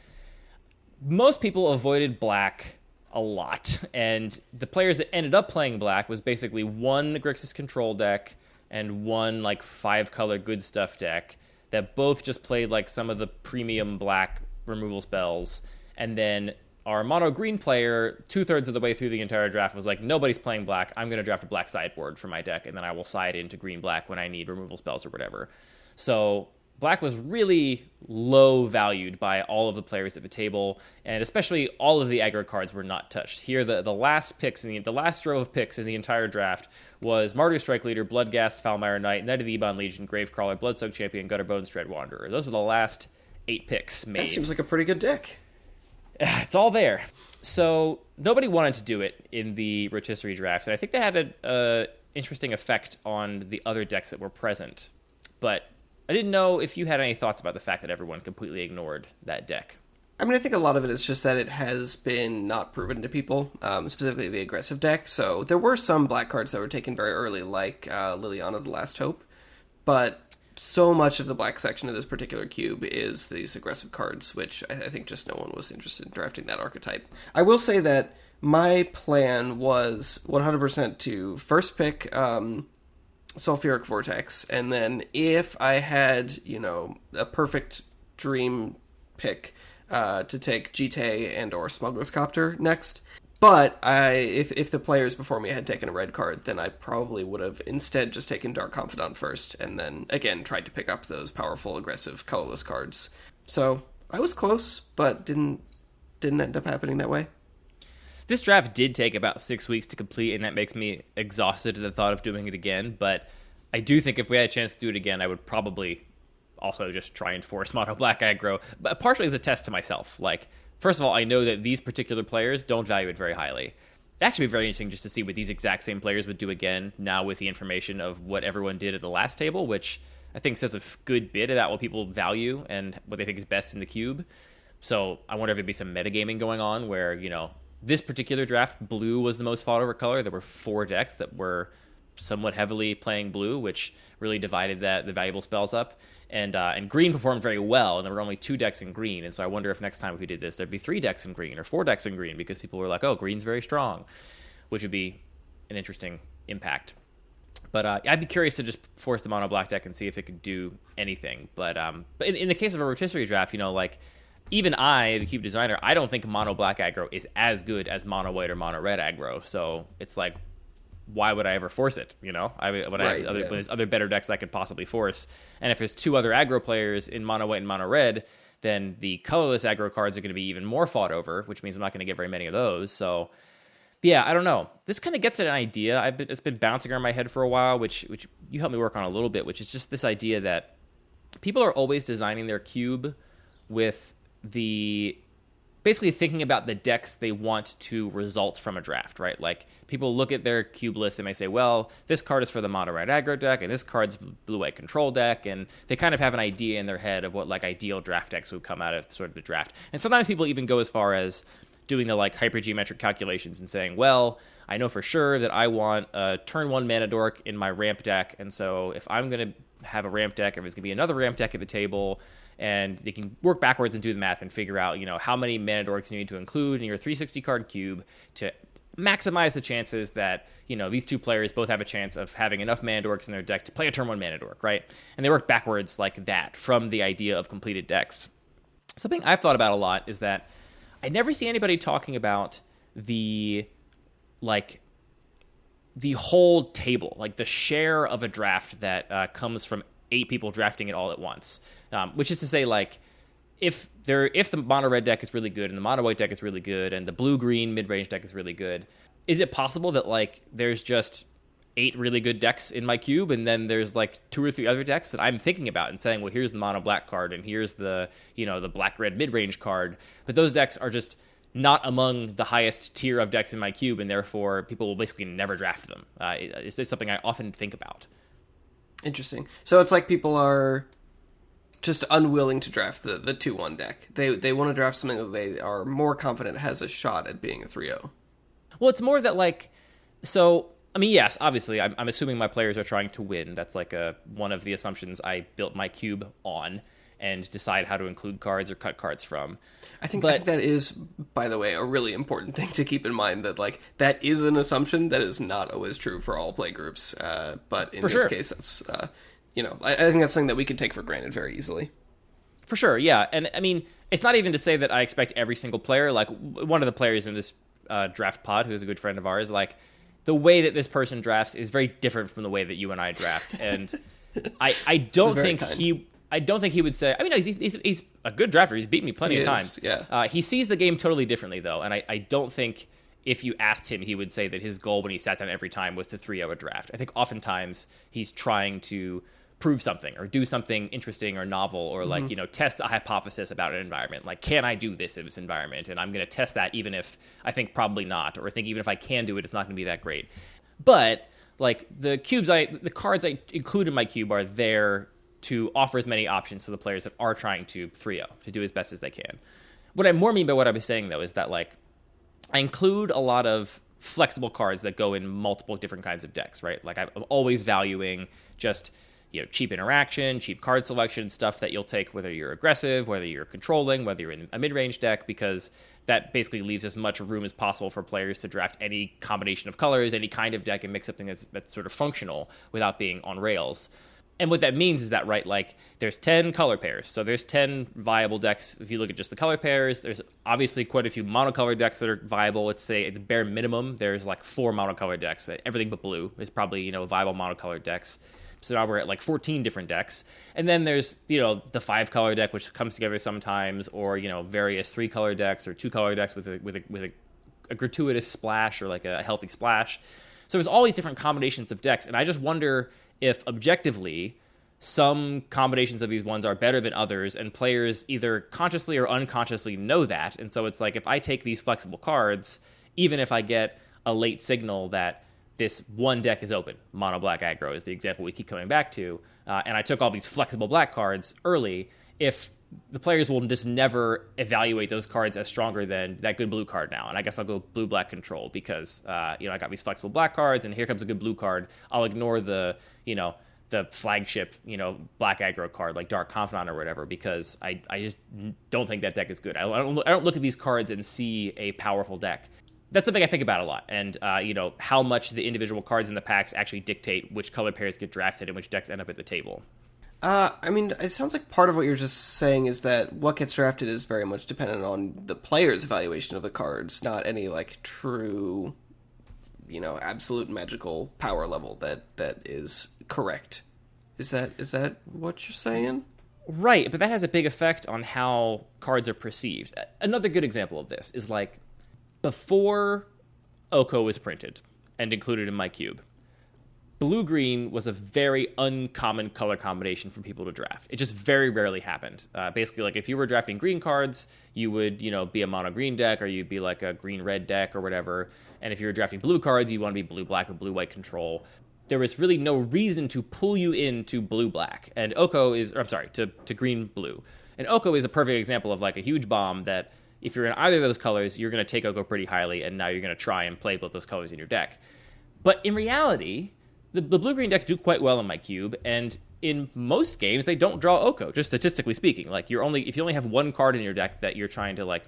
most people avoided black a lot, and the players that ended up playing black was basically one Grixis control deck and one 5-color good stuff deck that both just played some of the premium black removal spells, and then our mono green player, 2/3 of the way through the entire draft, was like, nobody's playing black. I'm going to draft a black sideboard for my deck, and then I will side into green-black when I need removal spells or whatever. So black was really low valued by all of the players at the table, and especially all of the aggro cards were not touched. Here, the last picks, the last row of picks in the entire draft was Mardu Strike Leader, Bloodghast, Foulmire Knight, Knight of the Ebon Legion, Gravecrawler, Bloodsoaked Champion, Gutterbones, Dread Wanderer. Those were the last 8 picks made. That seems like a pretty good deck. It's all there. So nobody wanted to do it in the rotisserie draft, and I think that had an interesting effect on the other decks that were present. But I didn't know if you had any thoughts about the fact that everyone completely ignored that deck. I mean, I think a lot of it is just that it has been not proven to people, specifically the aggressive deck. So there were some black cards that were taken very early, like Liliana the Last Hope. But so much of the black section of this particular cube is these aggressive cards, which I think just no one was interested in drafting that archetype. I will say that my plan was 100% to first pick Sulfuric Vortex, and then if I had, a perfect dream pick, to take Jite and or Smuggler's Copter next. But if the players before me had taken a red card, then I probably would have instead just taken Dark Confidant first, and then, again, tried to pick up those powerful, aggressive, colorless cards. So, I was close, but didn't end up happening that way. This draft did take about 6 weeks to complete, and that makes me exhausted at the thought of doing it again, but I do think if we had a chance to do it again, I would probably also just try and force mono black aggro, but partially as a test to myself. First of all, I know that these particular players don't value it very highly. It'd actually be very interesting just to see what these exact same players would do again, now with the information of what everyone did at the last table, which I think says a good bit about what people value and what they think is best in the cube. So I wonder if there'd be some metagaming going on where, this particular draft, blue was the most fought over color. There were 4 decks that were somewhat heavily playing blue, which really divided the valuable spells up. And green performed very well, and there were only 2 decks in green. And so I wonder if next time if we did this, there'd be 3 decks in green or 4 decks in green, because people were like, oh, green's very strong, which would be an interesting impact. But I'd be curious to just force the mono black deck and see if it could do anything. But in the case of a rotisserie draft, even I, the cube designer, I don't think mono black aggro is as good as mono white or mono red aggro. So it's like, why would I ever force it? There's other better decks I could possibly force. And if there's 2 other aggro players in mono white and mono red, then the colorless aggro cards are going to be even more fought over, which means I'm not going to get very many of those. So yeah, I don't know. This kind of gets at an idea it's been bouncing around my head for a while, which you helped me work on a little bit, which is just this idea that people are always designing their cube with basically thinking about the decks they want to result from a draft, right? People look at their cube list and they say, well, this card is for the mono red aggro deck, and this card's blue-white control deck, and they kind of have an idea in their head of what ideal draft decks would come out of sort of the draft. And sometimes people even go as far as doing the hypergeometric calculations and saying, well, I know for sure that I want a turn 1 mana dork in my ramp deck, and so if I'm going to have a ramp deck, if there's going to be another ramp deck at the table, and they can work backwards and do the math and figure out, how many mana dorks you need to include in your 360 card cube to maximize the chances that, these two players both have a chance of having enough mana dorks in their deck to play a turn 1 mana dork, right? And they work backwards like that from the idea of completed decks. Something I've thought about a lot is that I never see anybody talking about the whole table, like the share of a draft that comes from 8 people drafting it all at once, which is to say, like, if the mono red deck is really good and the mono white deck is really good and the blue green mid range deck is really good, is it possible that like there's just 8 really good decks in my cube and then there's like 2 or 3 other decks that I'm thinking about and saying, well, here's the mono black card and here's the the black red mid range card, but those decks are just not among the highest tier of decks in my cube, and therefore people will basically never draft them. It's just something I often think about. Interesting. So it's like people are just unwilling to draft the 2-1 deck. They want to draft something that they are more confident has a shot at being a 3-0. Well, it's more that, like, so, I mean, yes, obviously, I'm assuming my players are trying to win. That's like one of the assumptions I built my cube on, and decide how to include cards or cut cards from. I think that is, by the way, a really important thing to keep in mind, that like that is an assumption that is not always true for all play groups. But in this case, that's, I think that's something that we can take for granted very easily. For sure, yeah. And I mean, it's not even to say that I expect every single player, like one of the players in this draft pod, who's a good friend of ours, like the way that this person drafts is very different from the way that you and I draft. And I don't think he would say. I mean, no, he's a good drafter. He's beaten me plenty of times. Yeah. He sees the game totally differently, though, and I don't think if you asked him, he would say that his goal when he sat down every time was to 3-0 a draft. I think oftentimes he's trying to prove something or do something interesting or novel or like test a hypothesis about an environment. Like, can I do this in this environment? And I'm going to test that even if I think probably not, or I think even if I can do it, it's not going to be that great. But like the cards I include in my cube are there to offer as many options to the players that are trying to 3-0, to do as best as they can. What I more mean by what I was saying, though, is that like I include a lot of flexible cards that go in multiple different kinds of decks, right? Like I'm always valuing just cheap interaction, cheap card selection, stuff that you'll take whether you're aggressive, whether you're controlling, whether you're in a mid-range deck, because that basically leaves as much room as possible for players to draft any combination of colors, any kind of deck, and make something that's sort of functional without being on rails. And what that means is that, right, like, there's 10 color pairs. So there's 10 viable decks. If you look at just the color pairs, there's obviously quite a few monocolor decks that are viable. Let's say at the bare minimum, there's like 4 monocolor decks. Everything but blue is probably, viable monocolor decks. So now we're at like 14 different decks. And then there's, the 5-color deck, which comes together sometimes, or, various 3-color decks or 2-color decks with a gratuitous splash or like a healthy splash. So there's all these different combinations of decks. And I just wonder if objectively some combinations of these ones are better than others, and players either consciously or unconsciously know that. And so it's like, if I take these flexible cards, even if I get a late signal that this one deck is open, mono black aggro is the example we keep coming back to, and I took all these flexible black cards early, if the players will just never evaluate those cards as stronger than that good blue card now. And I guess I'll go blue-black control because, I got these flexible black cards, and here comes a good blue card. I'll ignore the flagship, black aggro card like Dark Confidant or whatever, because I just don't think that deck is good. I don't look at these cards and see a powerful deck. That's something I think about a lot, and how much the individual cards in the packs actually dictate which color pairs get drafted and which decks end up at the table. I mean, it sounds like part of what you're just saying is that what gets drafted is very much dependent on the player's evaluation of the cards, not any like true, absolute magical power level that is correct. Is that what you're saying? Right, but that has a big effect on how cards are perceived. Another good example of this is like before Oko was printed and included in my cube, blue-green was a very uncommon color combination for people to draft. It just very rarely happened. Basically, like if you were drafting green cards, you would, be a mono-green deck, or you'd be like a green-red deck or whatever. And if you were drafting blue cards, you want to be blue-black or blue-white control. There was really no reason to pull you into blue-black. And Oko to green-blue. And Oko is a perfect example of like a huge bomb that if you're in either of those colors, you're going to take Oko pretty highly, and now you're going to try and play both those colors in your deck. But in reality, the blue-green decks do quite well in my cube, and in most games, they don't draw Oko, just statistically speaking. Like, if you only have one card in your deck that you're trying to, like,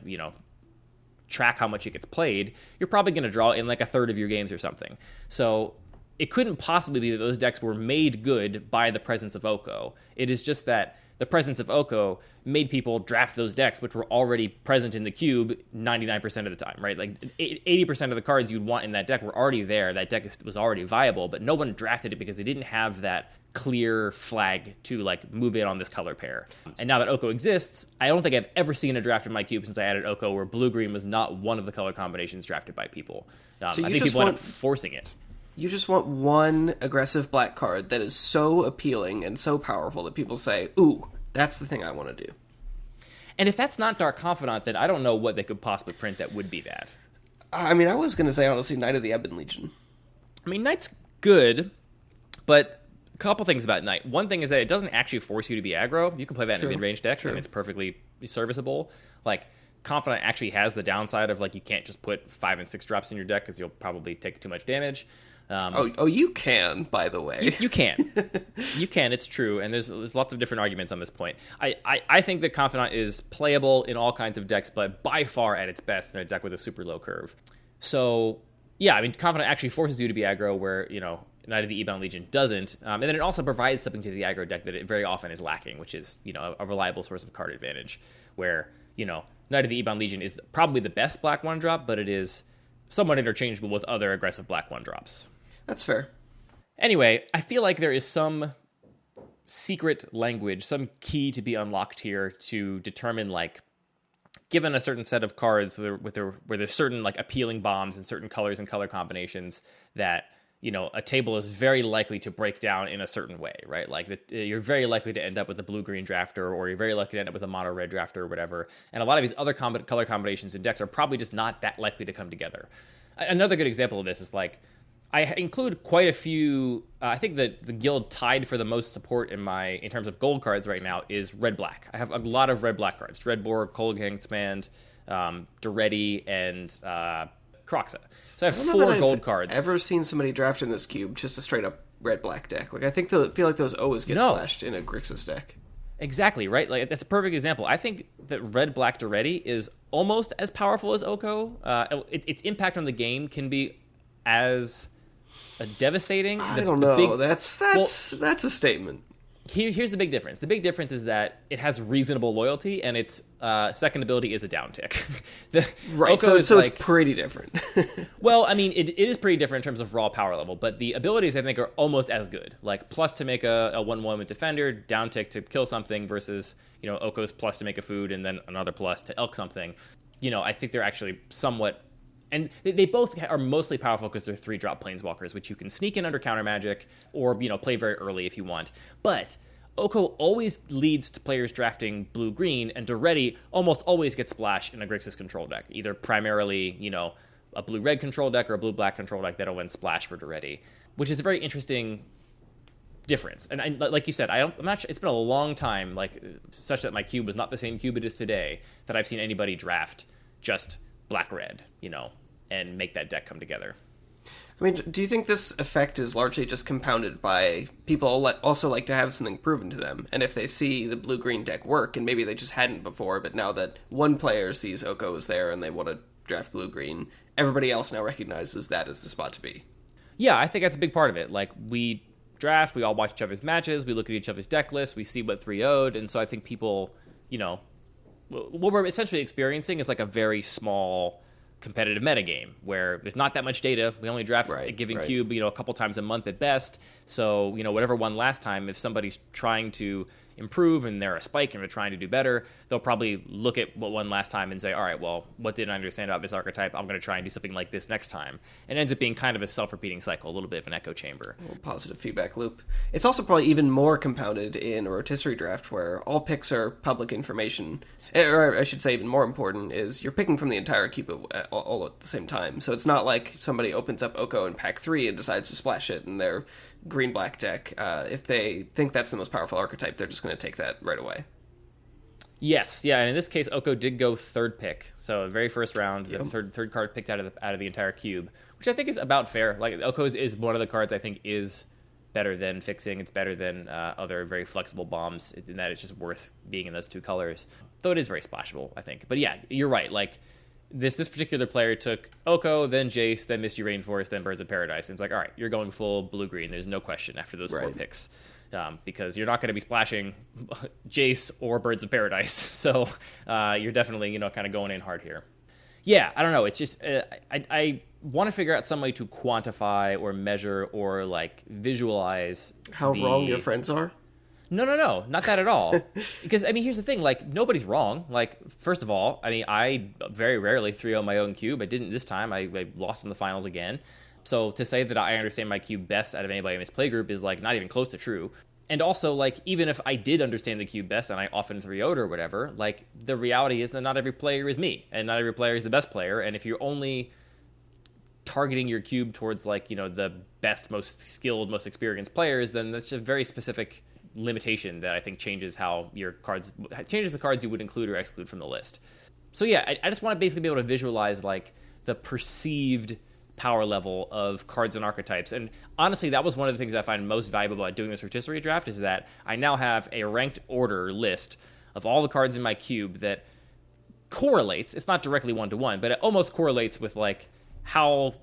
track how much it gets played, you're probably going to draw in like a third of your games or something. So it couldn't possibly be that those decks were made good by the presence of Oko. It is just that the presence of Oko made people draft those decks, which were already present in the cube 99% of the time, right? Like 80% of the cards you'd want in that deck were already there. That deck was already viable, but no one drafted it because they didn't have that clear flag to like move in on this color pair. And now that Oko exists, I don't think I've ever seen a draft in my cube since I added Oko where blue-green was not one of the color combinations drafted by people. I think people end up forcing it. You just want one aggressive black card that is so appealing and so powerful that people say, ooh, that's the thing I want to do. And if that's not Dark Confidant, then I don't know what they could possibly print that would be that. I mean, I was going to say, honestly, Knight of the Ebon Legion. I mean, Knight's good, but a couple things about Knight. One thing is that it doesn't actually force you to be aggro. You can play that in a mid-range deck, and it's perfectly serviceable. Like, Confidant actually has the downside of, like, you can't just put 5 and 6 drops in your deck because you'll probably take too much damage. You can, by the way. You can. You can, it's true, and there's lots of different arguments on this point. I think that Confidant is playable in all kinds of decks, but by far at its best in a deck with a super low curve. So, yeah, I mean, Confidant actually forces you to be aggro where, Knight of the Ebon Legion doesn't, and then it also provides something to the aggro deck that it very often is lacking, which is, a reliable source of card advantage, where, Knight of the Ebon Legion is probably the best black 1-drop, but it is somewhat interchangeable with other aggressive black 1-drops. That's fair. Anyway, I feel like there is some secret language, some key to be unlocked here to determine, like, given a certain set of cards where there's certain, like, appealing bombs and certain colors and color combinations that, a table is very likely to break down in a certain way, right? Like, you're very likely to end up with a blue-green drafter, or you're very likely to end up with a mono-red drafter or whatever. And a lot of these other color combinations in decks are probably just not that likely to come together. Another good example of this is, like, I include quite a few. I think that the guild tied for the most support in terms of gold cards right now is red-black. I have a lot of red-black cards: Dreadbore, Cold Gangsmand, Duretti, and Croxa. So I have 4 gold cards. I've ever seen somebody draft in this cube just a straight-up red-black deck? Like, I feel like those always get splashed in a Grixis deck. Exactly, right? Like, that's a perfect example. I think that red-black Duretti is almost as powerful as Oko. Its impact on the game can be as devastating. I don't know. That's a statement. Here's the big difference. The big difference is that it has reasonable loyalty, and its second ability is a down tick. Right, so it's pretty different. Well, I mean, it is pretty different in terms of raw power level, but the abilities, I think, are almost as good. Like, plus to make a 1/1 with Defender, down tick to kill something, versus, Oko's plus to make a food, and then another plus to elk something. I think they're actually somewhat... And they both are mostly powerful because they're 3-drop planeswalkers, which you can sneak in under counter magic or, play very early if you want. But Oko always leads to players drafting blue-green, and Duretti almost always gets splashed in a Grixis control deck, either primarily, a blue-red control deck or a blue-black control deck that'll win splash for Duretti, which is a very interesting difference. And like you said, I'm not sure, it's been a long time, like, such that my cube was not the same cube it is today, that I've seen anybody draft just black-red, and make that deck come together. I mean, do you think this effect is largely just compounded by people also like to have something proven to them? And if they see the blue-green deck work, and maybe they just hadn't before, but now that one player sees Oko is there and they want to draft blue-green, everybody else now recognizes that as the spot to be. Yeah, I think that's a big part of it. Like, we draft, we all watch each other's matches, we look at each other's deck lists, we see what 3-0'd, and so I think people, what we're essentially experiencing is like a very small competitive metagame where there's not that much data. We only draft a given cube, a couple times a month at best. So, whatever won last time, if somebody's trying to improve and they're a spike and they're trying to do better, they'll probably look at what won last time and say, all right, well, what didn't I understand about this archetype? I'm going to try and do something like this next time. And it ends up being kind of a self-repeating cycle, a little bit of an echo chamber. A little positive feedback loop. It's also probably even more compounded in a rotisserie draft where all picks are public information. Or I should say even more important is you're picking from the entire cube all at the same time. So it's not like somebody opens up Oko in pack 3 and decides to splash it in their green-black deck. If they think that's the most powerful archetype, they're just going to take that right away. Yes, yeah, and in this case, Oko did go third pick. So very first round, the third card picked out of the entire cube, which I think is about fair. Like, Oko is one of the cards I think is better than Fixing. It's better than other very flexible bombs in that it's just worth being in those two colors. Though it is very splashable, I think. But yeah, you're right. Like, this particular player took Oko, then Jace, then Misty Rainforest, then Birds of Paradise. And it's like, all right, you're going full blue-green. There's no question after those 4 picks. Because you're not going to be splashing Jace or Birds of Paradise. So you're definitely, kind of going in hard here. Yeah, I don't know. It's just, I want to figure out some way to quantify or measure or, like, visualize how wrong your friends are. No, not that at all. Because, I mean, here's the thing. Like, nobody's wrong. Like, first of all, I mean, I very rarely 3-0 my own cube. I didn't this time. I lost in the finals again. So to say that I understand my cube best out of anybody in this playgroup is, like, not even close to true. And also, like, even if I did understand the cube best and I often 3-0'd or whatever, like, the reality is that not every player is me. And not every player is the best player. And if you're only targeting your cube towards, like, the best, most skilled, most experienced players, then that's a very specific limitation that I think changes the cards you would include or exclude from the list. So yeah, I just want to basically be able to visualize, like, the perceived power level of cards and archetypes. And honestly, that was one of the things I find most valuable about doing this rotisserie draft, is that I now have a ranked order list of all the cards in my cube that correlates. It's not directly one-to-one, but it almost correlates with, like, how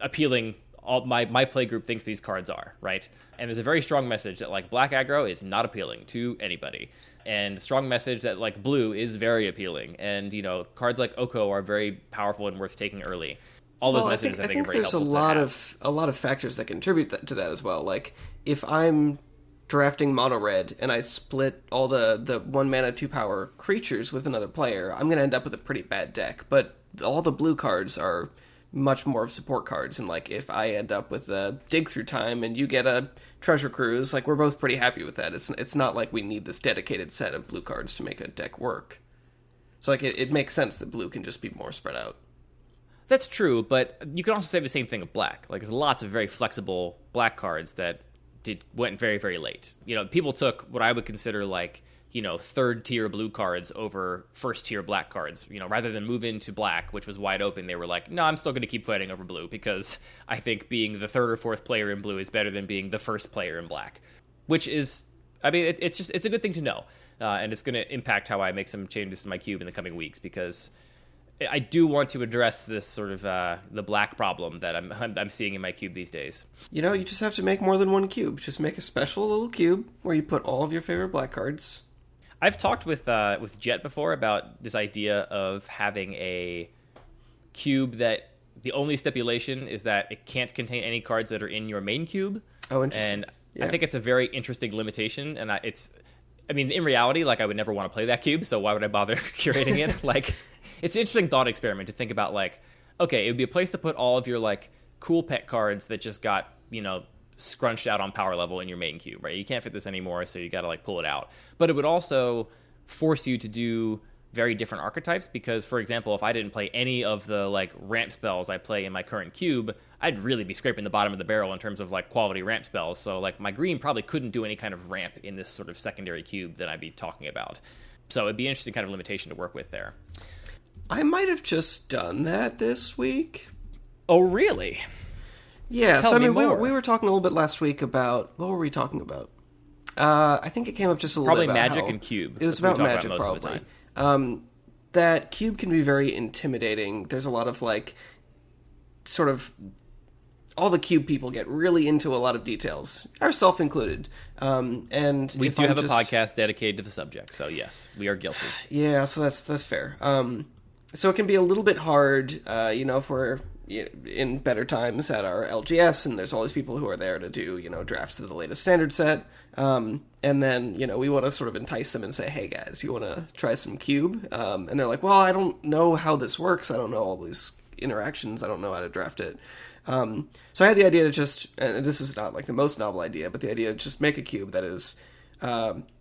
appealing all my play group thinks these cards are, right? And there's a very strong message that, like, black aggro is not appealing to anybody, and strong message that, like, blue is very appealing, and cards like Oko are very powerful and worth taking early. All those messages I think are very helpful. There's a lot of factors that contribute to that as well. Like, if I'm drafting mono red and I split all the 1 mana 2 power creatures with another player, I'm going to end up with a pretty bad deck. But all the blue cards are much more of support cards, and, like, if I end up with a dig through time and you get a treasure cruise, like, we're both pretty happy with that. It's not like we need this dedicated set of blue cards to make a deck work. So, like, it makes sense that blue can just be more spread out. That's true, but you can also say the same thing of black. Like, there's lots of very flexible black cards that went very, very late. People took what I would consider, like, third tier blue cards over first tier black cards. Rather than move into black, which was wide open, they were like, no, I'm still going to keep fighting over blue because I think being the third or fourth player in blue is better than being the first player in black. Which is, I mean, it's a good thing to know. And it's going to impact how I make some changes to my cube in the coming weeks, because I do want to address this sort of the black problem that I'm seeing in my cube these days. You just have to make more than one cube. Just make a special little cube where you put all of your favorite black cards. I've talked with Jet before about this idea of having a cube that the only stipulation is that it can't contain any cards that are in your main cube. Oh, interesting. And yeah. I think it's a very interesting limitation, and in reality, like, I would never want to play that cube, so why would I bother curating it? Like, it's an interesting thought experiment to think about, like, okay, it would be a place to put all of your, like, cool pet cards that just got, scrunched out on power level in your main cube, right? You can't fit this anymore, so you got to, like, pull it out. But it would also force you to do very different archetypes, because, for example, if I didn't play any of the, like, ramp spells I play in my current cube, I'd really be scraping the bottom of the barrel in terms of, like, quality ramp spells. So, like, my green probably couldn't do any kind of ramp in this sort of secondary cube that I'd be talking about. So it'd be an interesting kind of limitation to work with there. I might have just done that this week. Oh, really? Yeah, so I mean, we were talking a little bit last week about, what were we talking about? I think it came up just a little bit about Magic and Cube. It was about Magic, probably. That Cube can be very intimidating. There's a lot of, like, sort of, all the Cube people get really into a lot of details, ourselves included. And we do have a podcast dedicated to the subject, so yes, we are guilty. Yeah, so that's fair. So it can be a little bit hard, if we're in better times at our LGS, and there's all these people who are there to do, drafts to the latest standard set. And then, we want to sort of entice them and say, hey guys, you want to try some Cube? And they're like, well, I don't know how this works. I don't know all these interactions. I don't know how to draft it. So I had the idea to just, and this is not like the most novel idea, but the idea to just make a cube that is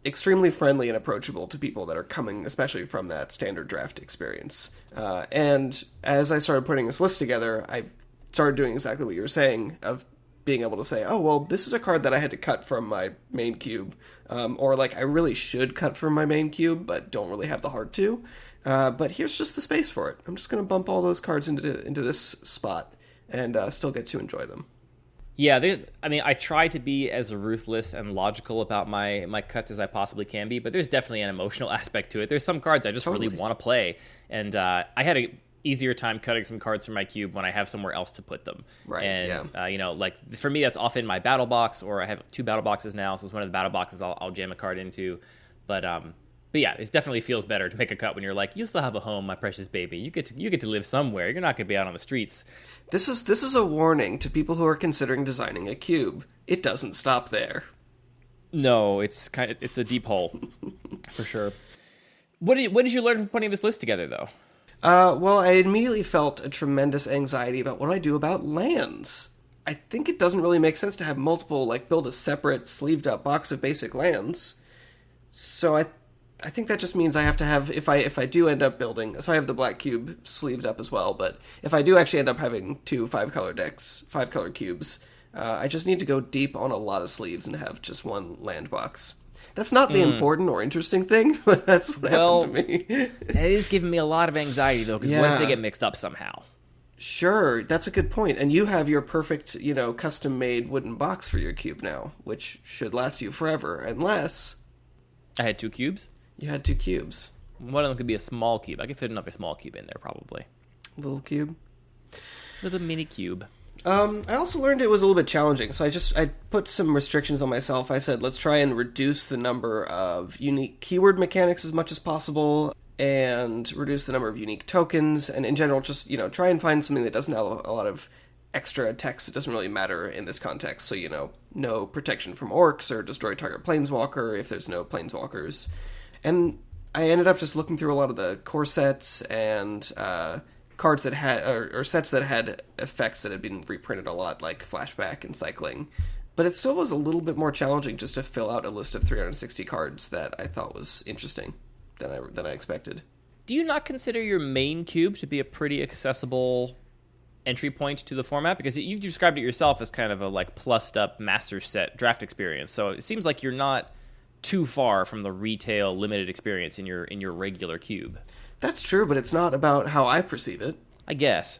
extremely friendly and approachable to people that are coming, especially from that standard draft experience. And as I started putting this list together, I started doing exactly what you were saying, of being able to say, oh, well, this is a card that I had to cut from my main cube, or, like, I really should cut from my main cube, but don't really have the heart to. But here's just the space for it. I'm just going to bump all those cards into this spot and still get to enjoy them. Yeah, I try to be as ruthless and logical about my cuts as I possibly can be, but there's definitely an emotional aspect to it. There's some cards I just really want to play, and I had a easier time cutting some cards from my cube when I have somewhere else to put them. Right. And like for me, that's often my battle box, or I have 2 battle boxes now, so it's one of the battle boxes I'll jam a card into. But yeah, it definitely feels better to make a cut when you're like, you still have a home, my precious baby. You get to live somewhere. You're not going to be out on the streets. This is a warning to people who are considering designing a cube. It doesn't stop there. No, it's a deep hole for sure. What did you learn from putting this list together, though? Well, I immediately felt a tremendous anxiety about what do I do about lands. I think it doesn't really make sense to have multiple, like, build a separate sleeved up box of basic lands. So I think that just means I have to have, if I do end up building, so I have the black cube sleeved up as well, but if I do actually end up having 2 5-color decks, 5-color cubes, I just need to go deep on a lot of sleeves and have just 1 land box. That's not the important or interesting thing, but that's what happened to me. That is giving me a lot of anxiety, though, because what if they get mixed up somehow? Sure, that's a good point. And you have your perfect, custom-made wooden box for your cube now, which should last you forever, unless... I had 2 cubes? You had 2 cubes. One of them could be a small cube. I could fit another small cube in there, probably. Little cube? Little mini cube. I also learned it was a little bit challenging, so I put some restrictions on myself. I said, let's try and reduce the number of unique keyword mechanics as much as possible, and reduce the number of unique tokens, and in general, just, try and find something that doesn't have a lot of extra text that doesn't really matter in this context. So, no protection from orcs, or destroy target planeswalker if there's no planeswalkers. And I ended up just looking through a lot of the core sets and cards that had, or sets that had effects that had been reprinted a lot, like Flashback and Cycling. But it still was a little bit more challenging just to fill out a list of 360 cards that I thought was interesting than I expected. Do you not consider your main cube to be a pretty accessible entry point to the format? Because you've described it yourself as kind of a like plussed up master set draft experience. So it seems like you're not too far from the retail limited experience in your regular cube. That's true, but it's not about how I perceive it. I guess.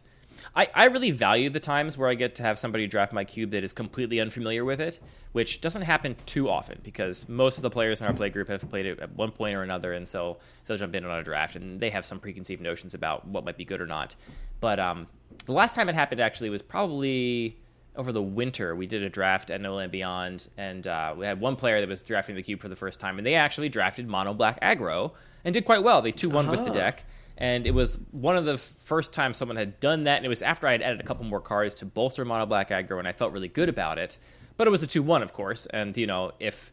I really value the times where I get to have somebody draft my cube that is completely unfamiliar with it, which doesn't happen too often because most of the players in our play group have played it at one point or another, and so they'll jump in on a draft, and they have some preconceived notions about what might be good or not. But the last time it happened actually was probably over the winter. We did a draft at No Land Beyond, and we had one player that was drafting the cube for the first time, and they actually drafted mono black aggro and did quite well. They 2-1 with the deck. And it was one of the first times someone had done that, and it was after I had added a couple more cards to bolster mono black aggro, and I felt really good about it. But it was a 2-1, of course, and, if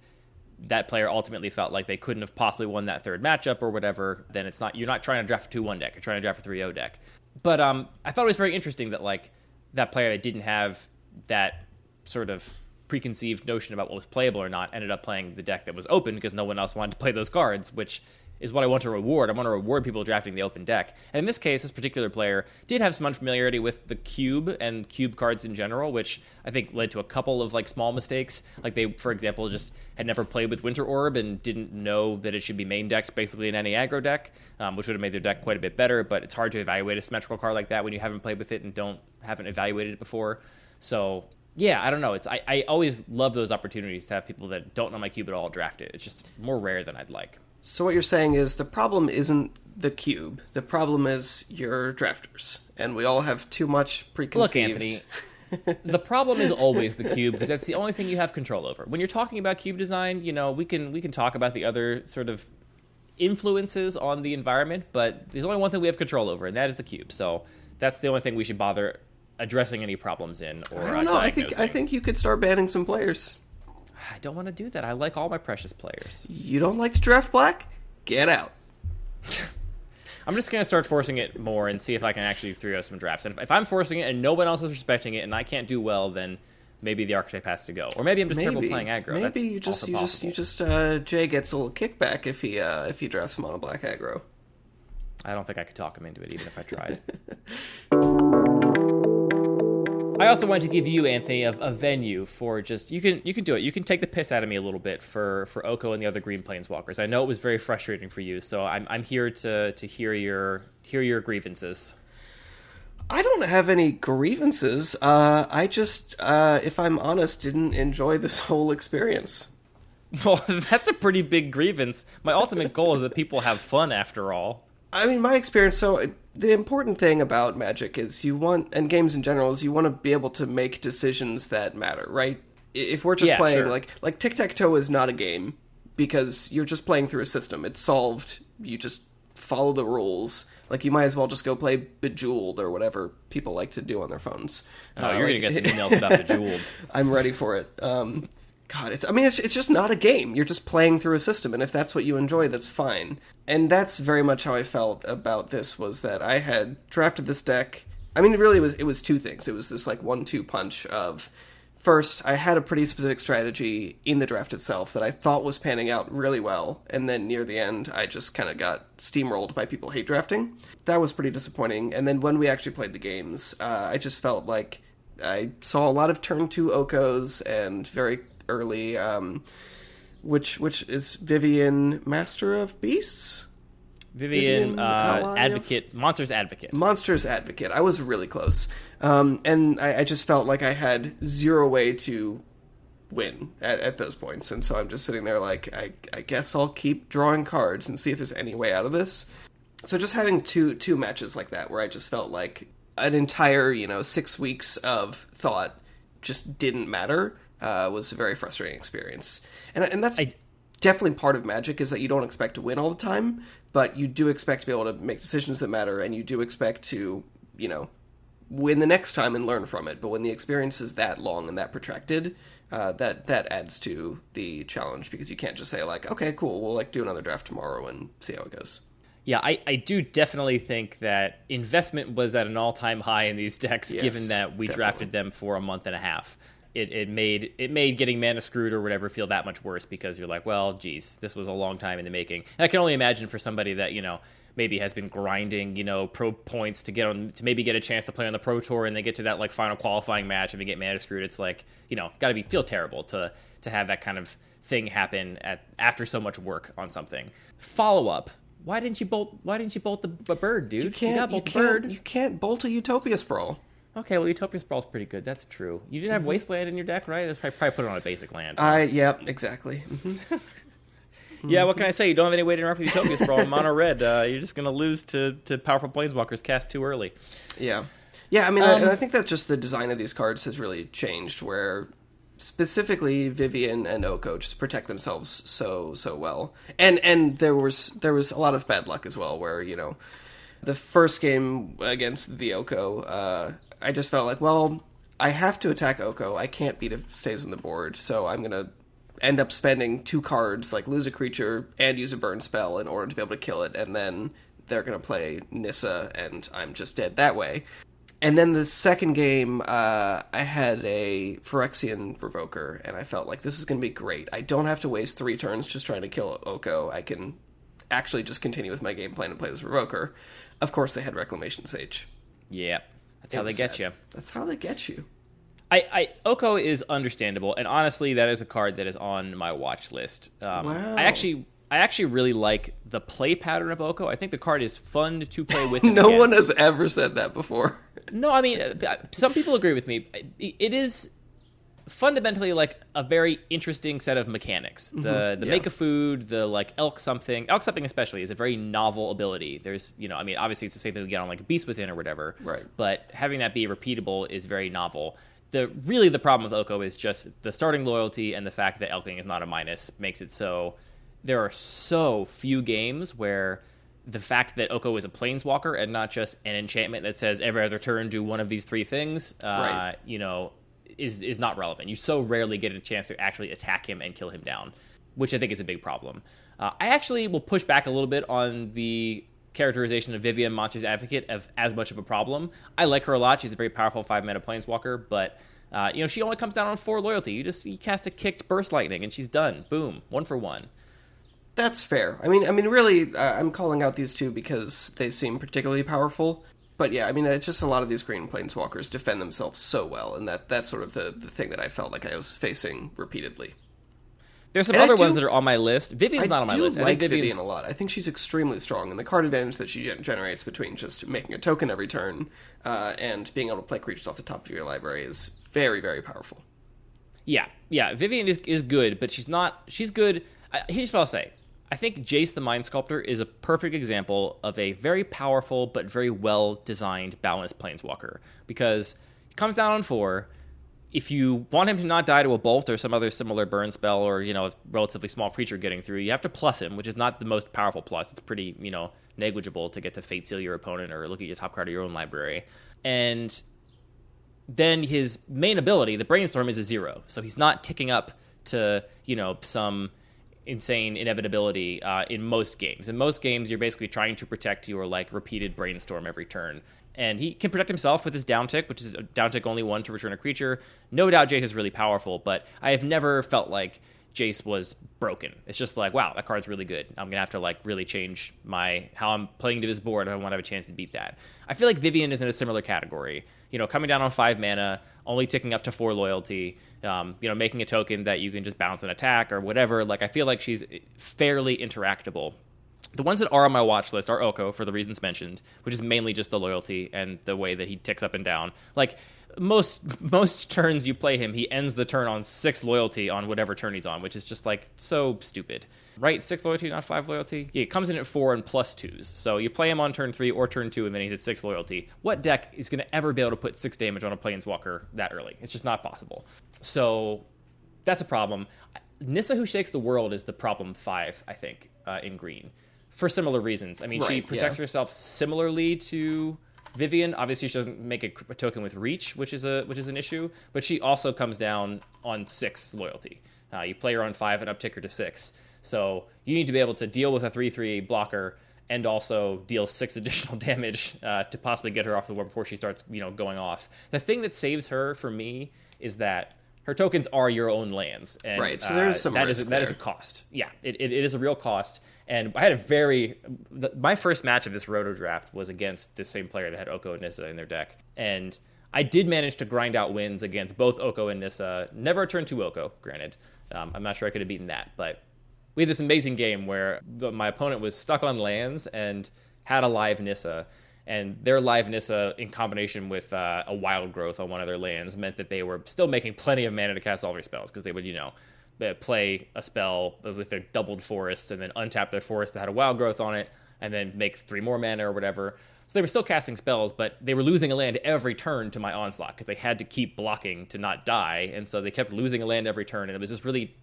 that player ultimately felt like they couldn't have possibly won that third matchup or whatever, then you're not trying to draft a 2-1 deck, you're trying to draft a 3-0 deck. But I thought it was very interesting that, like, that player that didn't have that sort of preconceived notion about what was playable or not ended up playing the deck that was open because no one else wanted to play those cards, which is what I want to reward. I want to reward people drafting the open deck. And in this case, this particular player did have some unfamiliarity with the cube and cube cards in general, which I think led to a couple of like small mistakes. Like they, for example, just had never played with Winter Orb and didn't know that it should be main decked basically in any aggro deck, which would have made their deck quite a bit better. But it's hard to evaluate a symmetrical card like that when you haven't played with it and haven't evaluated it before. So yeah, I don't know. I always love those opportunities to have people that don't know my cube at all draft it. It's just more rare than I'd like. So what you're saying is the problem isn't the cube. The problem is your drafters. And we all have too much preconceived... Look, Anthony, the problem is always the cube because that's the only thing you have control over. When you're talking about cube design, we can talk about the other sort of influences on the environment, but there's only one thing we have control over, and that is the cube. So that's the only thing we should bother addressing any problems in or I don't know. I think you could start banning some players. I don't want to do that. I like all my precious players. You don't like to draft black? Get out. I'm just going to start forcing it more and see if I can actually throw out some drafts. And if I'm forcing it and no one else is respecting it and I can't do well, then maybe the archetype has to go. Or maybe I'm just terrible playing aggro. Maybe you just Jay gets a little kickback if he drafts mono black aggro. I don't think I could talk him into it even if I tried. I also wanted to give you, Anthony, a venue for just you can do it. You can take the piss out of me a little bit for Oko and the other Green Planeswalkers. I know it was very frustrating for you, so I'm here to hear your grievances. I don't have any grievances. I just, if I'm honest, didn't enjoy this whole experience. Well, that's a pretty big grievance. My ultimate goal is that people have fun after all. I mean, my experience, so the important thing about Magic is and games in general, is you want to be able to make decisions that matter, right? If we're just playing, sure. like tic-tac-toe is not a game, because you're just playing through a system. It's solved, you just follow the rules. Like, you might as well just go play Bejeweled or whatever people like to do on their phones. Oh, you're going to get some emails about Bejeweled. I'm ready for it. God, it's just not a game. You're just playing through a system, and if that's what you enjoy, that's fine. And that's very much how I felt about this, was that I had drafted this deck. I mean, really, it was two things. It was this, like, 1-2 punch of... First, I had a pretty specific strategy in the draft itself that I thought was panning out really well, and then near the end, I just kind of got steamrolled by people hate drafting. That was pretty disappointing, and then when we actually played the games, I just felt like I saw a lot of turn 2 Okos, and very early, which is Vivian Master of Beasts? Vivian Advocate, Monsters Advocate. Monsters Advocate. I was really close. And I just felt like I had zero way to win at those points. And so I'm just sitting there like, I guess I'll keep drawing cards and see if there's any way out of this. So just having two matches like that, where I just felt like an entire, 6 weeks of thought just didn't matter, was a very frustrating experience. And that's... definitely part of Magic, is that you don't expect to win all the time, but you do expect to be able to make decisions that matter, and you do expect to, win the next time and learn from it. But when the experience is that long and that protracted, that adds to the challenge, because you can't just say, like, okay, cool, we'll, like, do another draft tomorrow and see how it goes. Yeah, I do definitely think that investment was at an all-time high in these decks, Yes, given that we drafted them for a month and a half. It made getting mana screwed or whatever feel that much worse, because you're like, well, geez, this was a long time in the making. And I can only imagine for somebody that, maybe has been grinding, pro points to maybe get a chance to play on the Pro Tour, and they get to that, like, final qualifying match and they get mana screwed. It's like, got to feel terrible to have that kind of thing happen after so much work on something. Follow up. Why didn't you bolt the bird, dude? You can't bolt a Utopia Sprawl. Okay, well, Utopia Sprawl's pretty good. That's true. You didn't have Wasteland in your deck, right? That's probably put it on a basic land. Yeah, exactly. Mm-hmm. Yeah, what can I say? You don't have any way to interact with Utopia Sprawl in mono red. You're just going to lose to powerful Planeswalkers cast too early. Yeah. Yeah, I mean, and I think that just the design of these cards has really changed, where specifically Vivian and Oko just protect themselves so well. And there was a lot of bad luck as well, where, the first game against the Oko, I just felt like, well, I have to attack Oko. I can't beat if it stays on the board, so I'm going to end up spending 2 cards, like lose a creature and use a burn spell in order to be able to kill it, and then they're going to play Nissa, and I'm just dead that way. And then the second game, I had a Phyrexian Revoker, and I felt like this is going to be great. I don't have to waste 3 turns just trying to kill Oko. I can actually just continue with my game plan and play this Revoker. Of course, they had Reclamation Sage. Yeah. That's how they get you. That's how they get you. Oko is understandable, and honestly, that is a card that is on my watch list. Wow. I actually really like the play pattern of Oko. I think the card is fun to play with. No one has ever said that before. No, I mean, some people agree with me. It is fundamentally like a very interesting set of mechanics. The make a food, the like elk something especially is a very novel ability. There's, I mean, obviously it's the same thing we get on like Beast Within or whatever. Right. But having that be repeatable is very novel. The problem with Oko is just the starting loyalty, and the fact that elking is not a minus makes it so there are so few games where the fact that Oko is a planeswalker and not just an enchantment that says every other turn do one of these 3 things, right. Is not relevant. You so rarely get a chance to actually attack him and kill him down, which I think is a big problem. I actually will push back a little bit on the characterization of Vivian Monsters Advocate as much of a problem. I like her a lot. She's a very powerful 5-mana planeswalker, but she only comes down on 4 loyalty. You cast a kicked Burst Lightning and she's done. Boom, 1 for 1. That's fair. I mean, really, I'm calling out these 2 because they seem particularly powerful. But yeah, I mean, it's just a lot of these green planeswalkers defend themselves so well, and that's sort of the thing that I felt like I was facing repeatedly. There's some And other ones that are on my list. Vivian's I not on my do list. I like think Vivian a lot. I think she's extremely strong, and the card advantage that she generates between just making a token every turn and being able to play creatures off the top of your library is very, very powerful. Yeah. Vivian is good, but she's not. She's good. Here's what I'll say. I think Jace the Mind Sculptor is a perfect example of a very powerful but very well-designed, balanced Planeswalker. Because he comes down on 4. If you want him to not die to a bolt or some other similar burn spell or, a relatively small creature getting through, you have to plus him, which is not the most powerful plus. It's pretty, negligible to get to Fate Seal your opponent or look at your top card of your own library. And then his main ability, the Brainstorm, is a 0. So he's not ticking up to, some insane inevitability in most games. In most games, you're basically trying to protect your repeated Brainstorm every turn. And he can protect himself with his downtick, which is a downtick only 1 to return a creature. No doubt Jace is really powerful, but I have never felt like Jace was broken. It's just wow, that card's really good. I'm going to have to really change how I'm playing to his board if I want to have a chance to beat that. I feel like Vivian is in a similar category. Coming down on 5 mana, only ticking up to 4 loyalty, making a token that you can just bounce an attack or whatever. I feel like she's fairly interactable. The ones that are on my watch list are Oko, for the reasons mentioned, which is mainly just the loyalty and the way that he ticks up and down. Most turns you play him, he ends the turn on 6 loyalty on whatever turn he's on, which is just so stupid. Right? 6 loyalty, not 5 loyalty? Yeah, he comes in at 4 and plus 2s. So you play him on turn 3 or turn 2, and then he's at 6 loyalty. What deck is going to ever be able to put 6 damage on a Planeswalker that early? It's just not possible. So that's a problem. Nissa Who Shakes the World is the problem 5, I think, in green. For similar reasons. I mean, she protects herself similarly to Vivian. Obviously, she doesn't make a token with reach, which is an issue. But she also comes down on 6 loyalty. You play her on 5 and uptick her to 6. So you need to be able to deal with a 3/3 blocker and also deal 6 additional damage to possibly get her off the board before she starts, going off. The thing that saves her for me is that her tokens are your own lands, and right. So there's some risk that is a cost. Yeah, it is a real cost. And I had my first match of this Roto draft was against this same player that had Oko and Nissa in their deck. And I did manage to grind out wins against both Oko and Nissa. Never a turn 2 Oko, granted. I'm not sure I could have beaten that. But we had this amazing game where my opponent was stuck on lands and had a live Nissa. And their live Nissa, in combination with a wild growth on one of their lands, meant that they were still making plenty of mana to cast all their spells, because they would, play a spell with their doubled forests and then untap their forest that had a wild growth on it and then make 3 more mana or whatever. So they were still casting spells, but they were losing a land every turn to my onslaught because they had to keep blocking to not die. And so they kept losing a land every turn. And it was this really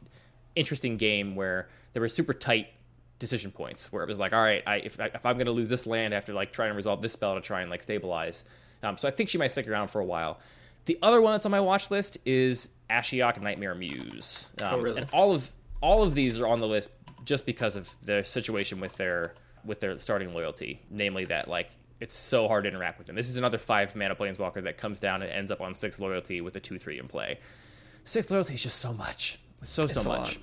interesting game where there were super tight decision points where it was all right, if I'm going to lose this land, I have to try and resolve this spell to try and stabilize. So I think she might stick around for a while. The other one that's on my watch list is Ashiok Nightmare Muse. Really? And all of these are on the list just because of their situation with their starting loyalty, namely that it's so hard to interact with them. This is another 5 mana Planeswalker that comes down and ends up on 6 loyalty with a 2/3 in play. 6 loyalty is just so much. So much. Lot.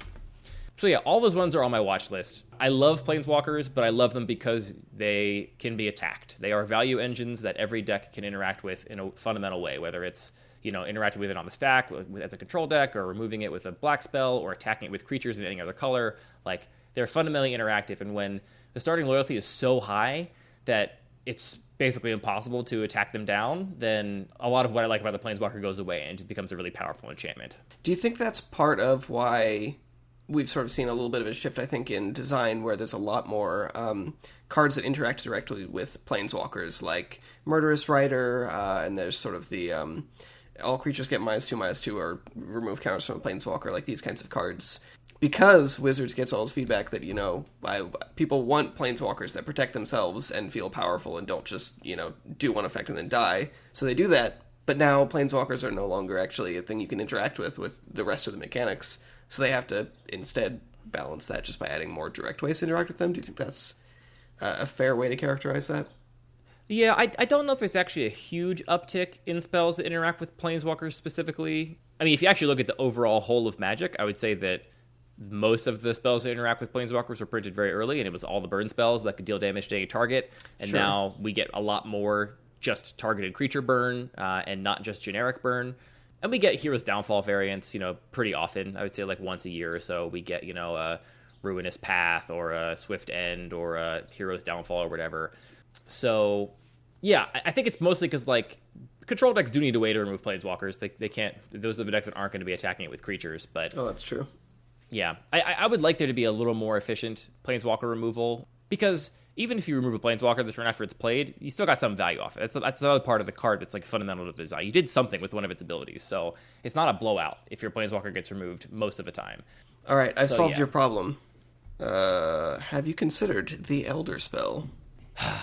So yeah, all those ones are on my watch list. I love Planeswalkers, but I love them because they can be attacked. They are value engines that every deck can interact with in a fundamental way, whether it's interacting with it on the stack as a control deck, or removing it with a black spell, or attacking it with creatures in any other color. They're fundamentally interactive, and when the starting loyalty is so high that it's basically impossible to attack them down, then a lot of what I like about the Planeswalker goes away and just becomes a really powerful enchantment. Do you think that's part of why we've sort of seen a little bit of a shift, I think, in design, where there's a lot more cards that interact directly with Planeswalkers, like Murderous Rider, and there's sort of the all creatures get -2/-2 or remove counters from a Planeswalker, these kinds of cards. Because Wizards gets all this feedback that, people want Planeswalkers that protect themselves and feel powerful and don't just, do one effect and then die. So they do that, but now Planeswalkers are no longer actually a thing you can interact with the rest of the mechanics. So they have to instead balance that just by adding more direct ways to interact with them. Do you think that's a fair way to characterize that? Yeah, I don't know if there's actually a huge uptick in spells that interact with Planeswalkers specifically. I mean, if you actually look at the overall whole of Magic, I would say that most of the spells that interact with Planeswalkers were printed very early, and it was all the burn spells that could deal damage to any target. And Sure. Now we get a lot more just targeted creature burn and not just generic burn. And we get Hero's Downfall variants, pretty often. I would say like once a year or so we get, a Ruinous Path or a Swift End or a Hero's Downfall or whatever. So, yeah, I think it's mostly because, like, control decks do need a way to remove Planeswalkers. They can't, those are the decks that aren't going to be attacking it with creatures. But Oh, that's true. yeah, I would like there to be a little more efficient Planeswalker removal, because even if you remove a Planeswalker the turn after it's played, you still got some value off it. That's another part of the card that's like fundamental to the design. You did something with one of its abilities, so it's not a blowout if your Planeswalker gets removed most of the time. All right, I solved your problem. Have you considered the Elder Spell?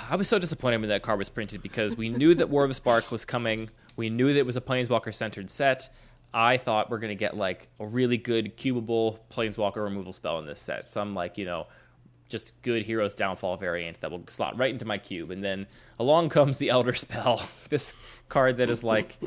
I was so disappointed when that card was printed, because we knew that War of the Spark was coming. We knew that it was a Planeswalker-centered set. I thought we're going to get like a really good cubable Planeswalker removal spell in this set. Some like, just good Hero's Downfall variant that will slot right into my cube. And then along comes the Elder Spell, this card that is like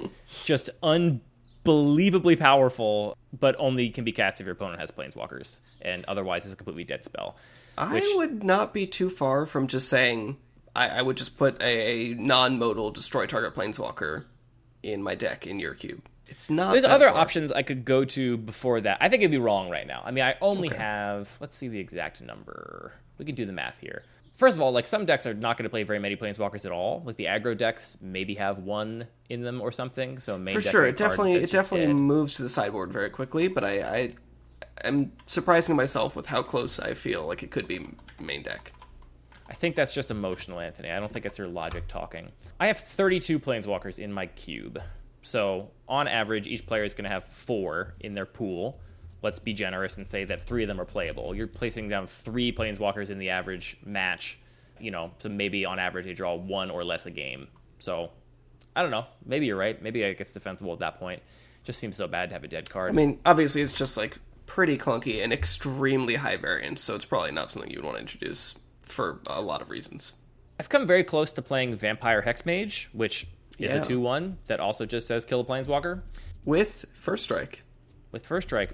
just unbelievably powerful, but only can be cast if your opponent has Planeswalkers, and otherwise is a completely dead spell. I would not be too far from just saying I would just put a non-modal destroy target Planeswalker in my deck in your cube. It's not. There's other options I could go to before that. I think it'd be wrong right now. I mean, I only have, let's see the exact number. We can do the math here. First of all, like, some decks are not going to play very many Planeswalkers at all. Like, the aggro decks maybe have one in them or something. So main for deck sure, it definitely dead. moves to the sideboard very quickly. But I'm surprising myself with how close I feel like it could be main deck. I think that's just emotional, Anthony. I don't think it's your logic talking. I have 32 Planeswalkers in my cube. So, on average, each player is going to have 4 in their pool. Let's be generous and say that 3 of them are playable. You're placing down 3 Planeswalkers in the average match, so maybe on average they draw 1 or less a game. So, I don't know. Maybe you're right. Maybe it gets defensible at that point. Just seems so bad to have a dead card. I mean, obviously it's just like pretty clunky and extremely high variance, so it's probably not something you would want to introduce for a lot of reasons. I've come very close to playing Vampire Hexmage, which is a 2/1 that also just says kill a Planeswalker. With First Strike.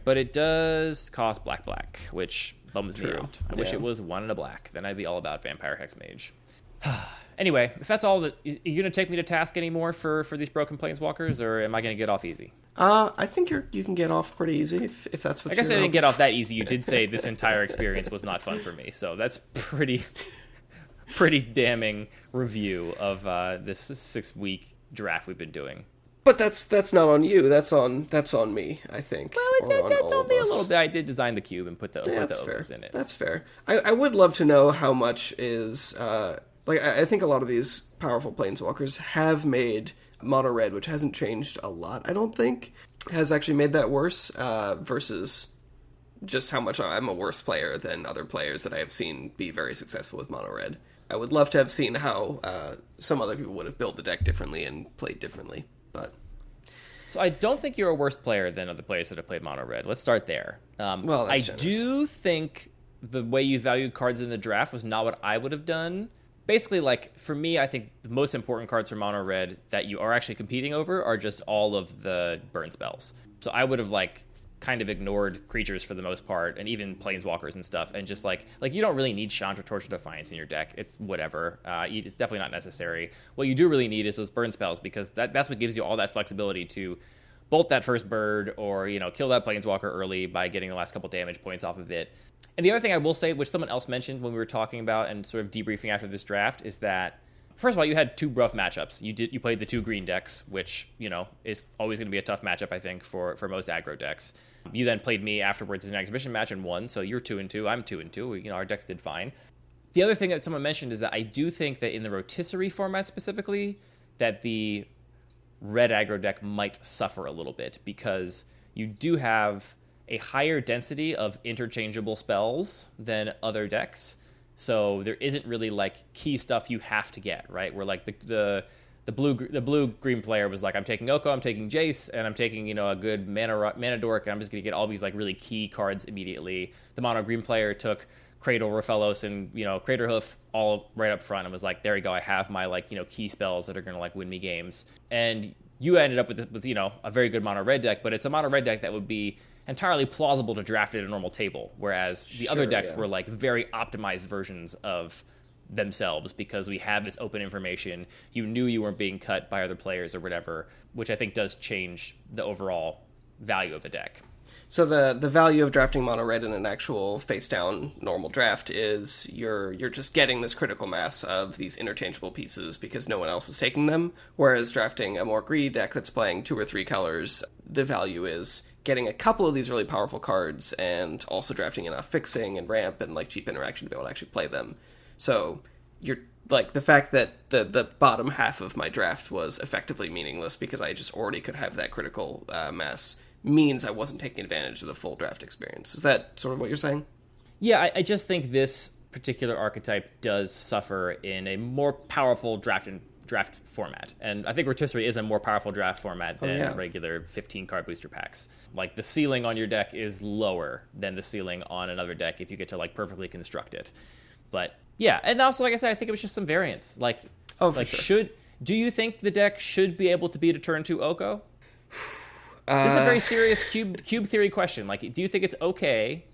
But it does cost black, which bums me out. I wish it was 1 and a black. Then I'd be all about Vampire Hexmage. Anyway, if that's all, are you going to take me to task anymore for these broken Planeswalkers, or am I going to get off easy? I think you can get off pretty easy if that's what. I guess I didn't get off that easy. You did say this entire experience was not fun for me, so that's pretty damning review of this 6-week draft we've been doing. But that's not on you. That's on me, I think. Well, that's on me a little bit. I did design the cube and put the ogres in it. That's fair. I would love to know how much is I think a lot of these powerful Planeswalkers have made mono red, which hasn't changed a lot, I don't think, has actually made that worse versus just how much I'm a worse player than other players that I have seen be very successful with mono red. I would love to have seen how some other people would have built the deck differently and played differently. But so I don't think you're a worse player than other players that have played mono red. Let's start there. Well, that's I generous. do think the way you valued cards in the draft was not what I would have done. Basically, like, for me, I think the most important cards for mono red that you are actually competing over are just all of the burn spells. So I would have kind of ignored creatures for the most part, and even Planeswalkers and stuff, and just like you don't really need Chandra Torch of Defiance in your deck. It's whatever. It's definitely not necessary. What you do really need is those burn spells, because that's what gives you all that flexibility to bolt that first bird, or kill that Planeswalker early by getting the last couple damage points off of it. And the other thing I will say, which someone else mentioned when we were talking about and sort of debriefing after this draft, is that first of all, you had 2 rough matchups. You played the 2 green decks, which is always going to be a tough matchup, I think, for most aggro decks. You then played me afterwards in an exhibition match and won, so you're 2-2. I'm 2-2. Our decks did fine. The other thing that someone mentioned is that I do think that in the Rotisserie format specifically, that the red aggro deck might suffer a little bit, because you do have a higher density of interchangeable spells than other decks. So there isn't really key stuff you have to get, right? Where the blue green player was like, I'm taking Oko, I'm taking Jace, and I'm taking a good mana dork, and I'm just gonna get all these really key cards immediately. The mono green player took Cradle, Raphalos, and Craterhoof all right up front, and was like, there you go, I have my key spells that are gonna win me games. And you ended up with a very good mono red deck, but it's a mono red deck that would be entirely plausible to draft at a normal table, whereas the other decks were very optimized versions of themselves because we have this open information. You knew you weren't being cut by other players or whatever, which I think does change the overall value of a deck. So the value of drafting mono red in an actual face down normal draft is you're just getting this critical mass of these interchangeable pieces because no one else is taking them. Whereas drafting a more greedy deck that's playing 2 or 3 colors, the value is getting a couple of these really powerful cards and also drafting enough fixing and ramp and like cheap interaction to be able to actually play them. So you're like the fact that the bottom half of my draft was effectively meaningless because I just already could have that critical mass means I wasn't taking advantage of the full draft experience. Is that sort of what you're saying? Yeah, I just think this particular archetype does suffer in a more powerful draft format. And I think Rotisserie is a more powerful draft format than regular 15-card booster packs. Like, the ceiling on your deck is lower than the ceiling on another deck if you get to, like, perfectly construct it. But, yeah, and also, like I said, I think it was just some variance. Like, sure. Do you think the deck should be able to beat a turn 2 Oko? This is a very serious cube theory question. Like, do you think it's okay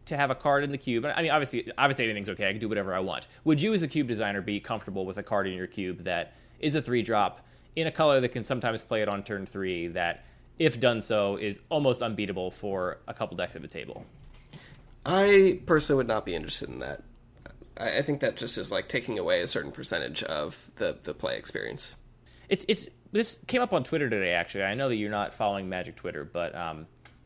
to have a card in the cube? I mean, obviously anything's okay. I can do whatever I want. Would you, as a cube designer, be comfortable with a card in your cube that is a 3-drop in a color that can sometimes play it on turn 3 that, if done so, is almost unbeatable for a couple decks at the table? I personally would not be interested in that. I think that just is like taking away a certain percentage of the play experience. This came up on Twitter today, actually. I know that you're not following Magic Twitter, but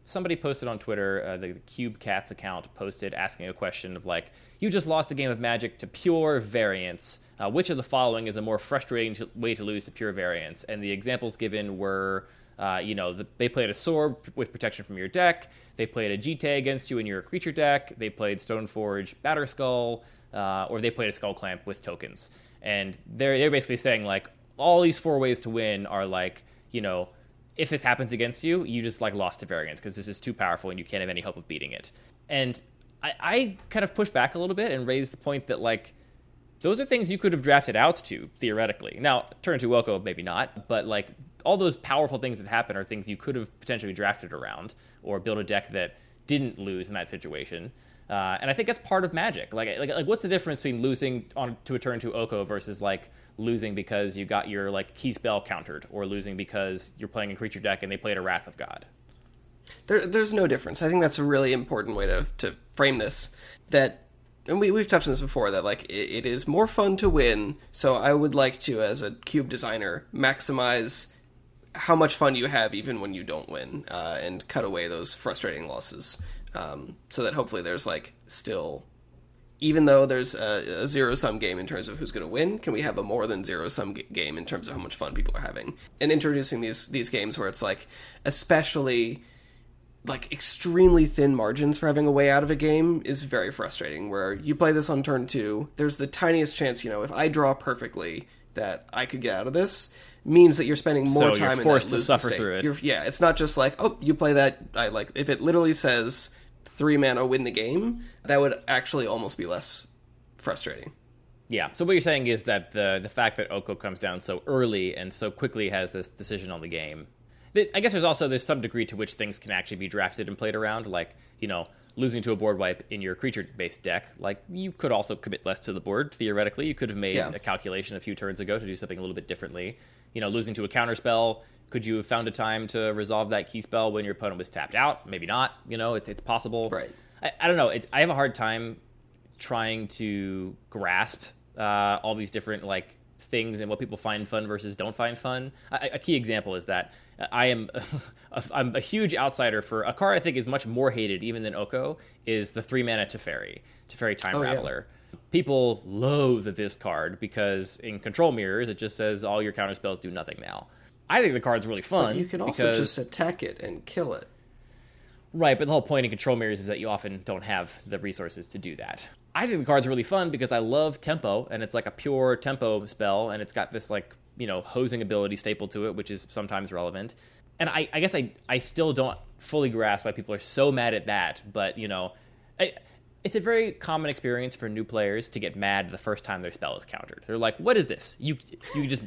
somebody posted on Twitter, the Cube Cats account posted asking a question of like, you just lost a game of Magic to pure variance. Which of the following is a more frustrating way to lose to pure variance? And the examples given were, they played a sword with protection from your deck. They played a Jite against you in your creature deck. They played Stoneforge Batterskull, or they played a Skull Clamp with tokens. And they're basically saying like, all these 4 ways to win are like, if this happens against you, you just like lost to variance because this is too powerful and you can't have any hope of beating it. And I kind of pushed back a little bit and raised the point that like, those are things you could have drafted outs to, theoretically. Now, turn to Oko, maybe not, but like all those powerful things that happen are things you could have potentially drafted around or build a deck that didn't lose in that situation. And I think that's part of Magic. Like what's the difference between losing on to a turn to Oko versus like losing because you got your like key spell countered, or losing because you're playing a creature deck and they played a Wrath of God? There's no difference. I think that's a really important way to frame this. And we've touched on this before, that like it is more fun to win. So I would like to, as a cube designer, maximize how much fun you have even when you don't win, and cut away those frustrating losses. So that hopefully there's like still, even though there's a zero-sum game in terms of who's going to win, can we have a more than zero-sum game in terms of how much fun people are having? And introducing these games where it's like, especially like extremely thin margins for having a way out of a game is very frustrating, where you play this on turn 2, there's the tiniest chance, if I draw perfectly that I could get out of this, means that you're spending more time in that forced to losing suffer state. through it. It's not just like, oh, you play that, if it literally says 3 mana win the game, that would actually almost be less frustrating. Yeah, so what you're saying is that the fact that Oko comes down so early and so quickly has this decision on the game, I guess there's some degree to which things can actually be drafted and played around, like, losing to a board wipe in your creature-based deck. Like, you could also commit less to the board, theoretically. You could have made a calculation a few turns ago to do something a little bit differently. Losing to a counterspell, could you have found a time to resolve that key spell when your opponent was tapped out? Maybe not. It's possible. Right. I don't know. I have a hard time trying to grasp all these different, like, things and what people find fun versus don't find fun. A key example is that I'm a huge outsider for a card I think is much more hated even than Oko, is the 3-mana Teferi Time Raveler. Yeah. People loathe this card because in Control Mirrors it just says all your counter spells do nothing now. I think the card's really fun. But you can also just attack it and kill it. Right, but the whole point in Control Mirrors is that you often don't have the resources to do that. I think the card's really fun because I love tempo, and it's like a pure tempo spell, and it's got this like, hosing ability stapled to it, which is sometimes relevant. And I guess I still don't fully grasp why people are so mad at that, but, it's a very common experience for new players to get mad the first time their spell is countered. They're like, "What is this? You just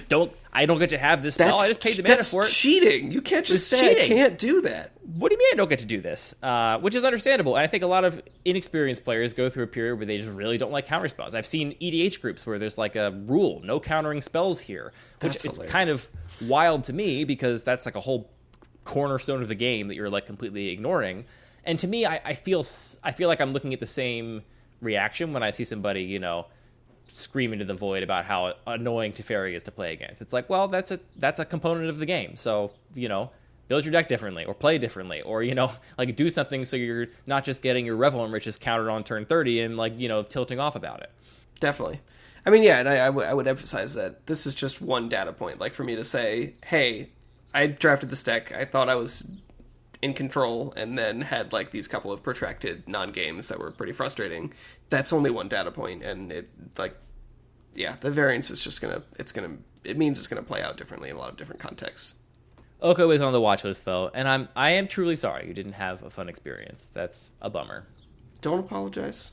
don't. I don't get to have this spell. I just paid the mana for it. That's cheating. You can't just It's say cheating. I can't do that." What do you mean I don't get to do this?" Which is understandable. And I think a lot of inexperienced players go through a period where they just really don't like counter spells. I've seen EDH groups where there's like a rule, no countering spells here, which That's is hilarious. kind of wild to me because that's like a whole cornerstone of the game that you're like completely ignoring. And to me, I feel like I'm looking at the same reaction when I see somebody, scream into the void about how annoying Teferi is to play against. It's like, well, that's a component of the game. So, build your deck differently or play differently or, like do something so you're not just getting your Revel Enriches countered on turn 30 and like, tilting off about it. Definitely. I mean, yeah, and I would emphasize that this is just one data point. Like, for me to say, hey, I drafted this deck, I thought I was in control, and then had like these couple of protracted non-games that were pretty frustrating. That's only one data point, and it the variance is just it means it's gonna play out differently in a lot of different contexts. Oko is on the watch list though, and I am truly sorry you didn't have a fun experience. That's a bummer. Don't apologize.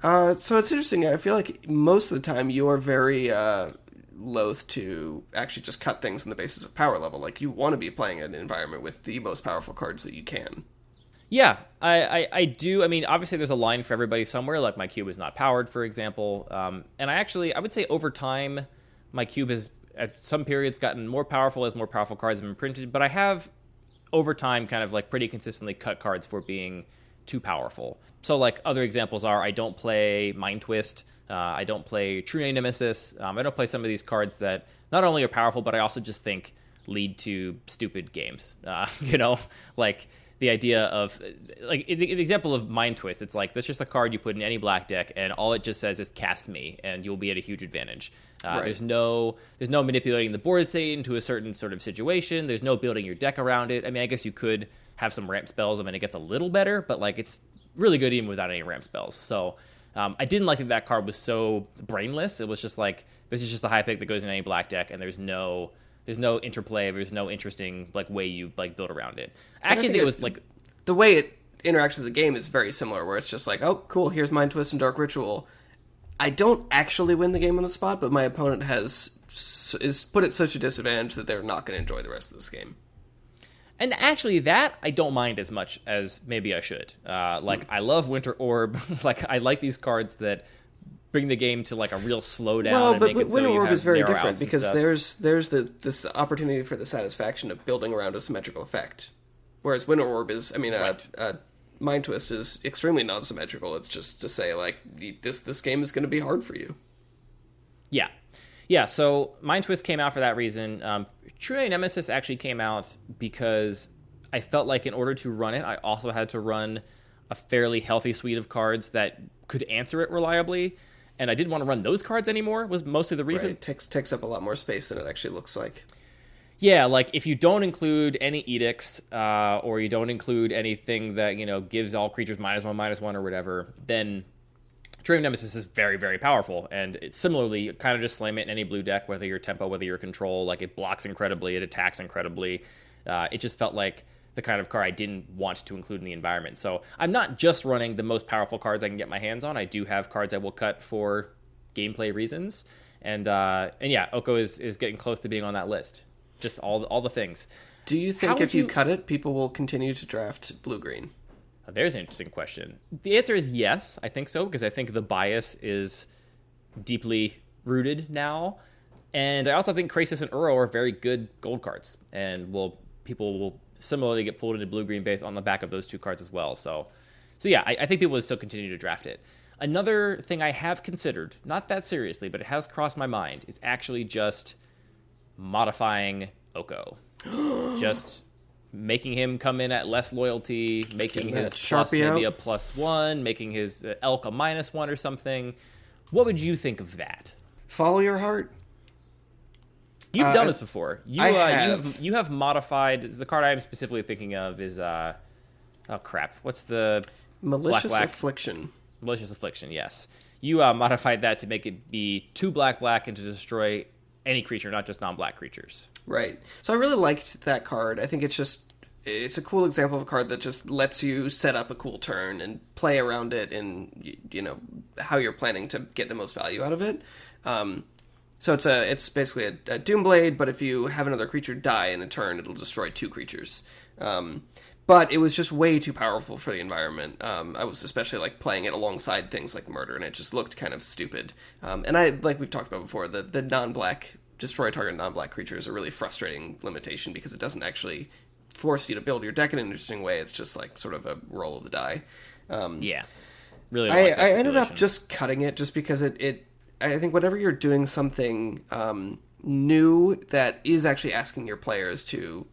So it's interesting. I feel like most of the time you are very loath to actually just cut things on the basis of power level. Like, you want to be playing an environment with the most powerful cards that you can. Yeah, I do. I mean, obviously there's a line for everybody somewhere, like my cube is not powered, for example. And I would say over time, my cube has at some periods gotten more powerful as more powerful cards have been printed, but I have over time kind of like pretty consistently cut cards for being too powerful. So like other examples are I don't play Mind Twist, I don't play True Nemesis, I don't play some of these cards that not only are powerful, but I also just think lead to stupid games. Like the idea of like the example of Mind Twist, it's like that's just a card you put in any black deck and all it just says is cast me and you'll be at a huge advantage. Right. There's no manipulating the board state into a certain sort of situation. There's no building your deck around it. I mean, I guess you could have some ramp spells. I mean, it gets a little better, but like it's really good even without any ramp spells. So I didn't like that card was so brainless. It was just like, this is just a high pick that goes in any black deck, and there's no interplay. There's no interesting like way you like build around it. I actually think it was like the way it interacts with the game is very similar, where it's just like, oh, cool, here's Mind Twist and Dark Ritual. I don't actually win the game on the spot, but my opponent is put at such a disadvantage that they're not going to enjoy the rest of this game. And actually, that I don't mind as much as maybe I should. I love Winter Orb. Like, I like these cards that bring the game to like a real slowdown. Well, and but make it so Winter you Orb have is very narrow different outs and because stuff. there's this opportunity for the satisfaction of building around a symmetrical effect, whereas Winter Orb is, Right. Mind Twist is extremely non-symmetrical. It's just to say like this game is going to be hard for you. Yeah. So Mind Twist came out for that reason. True Nemesis actually came out because I felt like in order to run it, I also had to run a fairly healthy suite of cards that could answer it reliably. And I didn't want to run those cards anymore, was mostly the reason. Right. It takes up a lot more space than it actually looks like. Yeah, like if you don't include any edicts, or you don't include anything that, gives all creatures -1/-1 or whatever, then True Nemesis is very, very powerful. And it's similarly, kind of just slam it in any blue deck, whether you're tempo, whether you're control. Like, it blocks incredibly, it attacks incredibly. It just felt like the kind of card I didn't want to include in the environment. So I'm not just running the most powerful cards I can get my hands on. I do have cards I will cut for gameplay reasons. And yeah, Oko is getting close to being on that list. Just all the things. Do you think if you cut it, people will continue to draft blue-green? There's an interesting question. The answer is yes, I think so, because I think the bias is deeply rooted now. And I also think Krasis and Uro are very good gold cards. And people will similarly get pulled into blue-green base on the back of those two cards as well. So yeah, I think people will still continue to draft it. Another thing I have considered, not that seriously, but it has crossed my mind, is actually just modifying Oko. Just making him come in at less loyalty, making his plus maybe a +1, making his elk a -1 or something. What would you think of that? Follow your heart. You've done this before. You have modified. The card I'm specifically thinking of is oh crap. What's the Malicious black? Affliction. Malicious Affliction. Yes, you modified that to make it be 2 black and to destroy any creature, not just non-black creatures. Right. So I really liked that card. I think it's just it's a cool example of a card that just lets you set up a cool turn and play around it and, you know, how you're planning to get the most value out of it. So it's basically a Doomblade, but if you have another creature die in a turn, it'll destroy 2 creatures. But it was just way too powerful for the environment. I was especially like playing it alongside things like Murder, and it just looked kind of stupid. And like we've talked about before, the non-black, destroy target non-black creature is a really frustrating limitation because it doesn't actually force you to build your deck in an interesting way. It's just like sort of a roll of the die. Yeah. Really I ended up just cutting it just because I think whenever you're doing something new that is actually asking your players to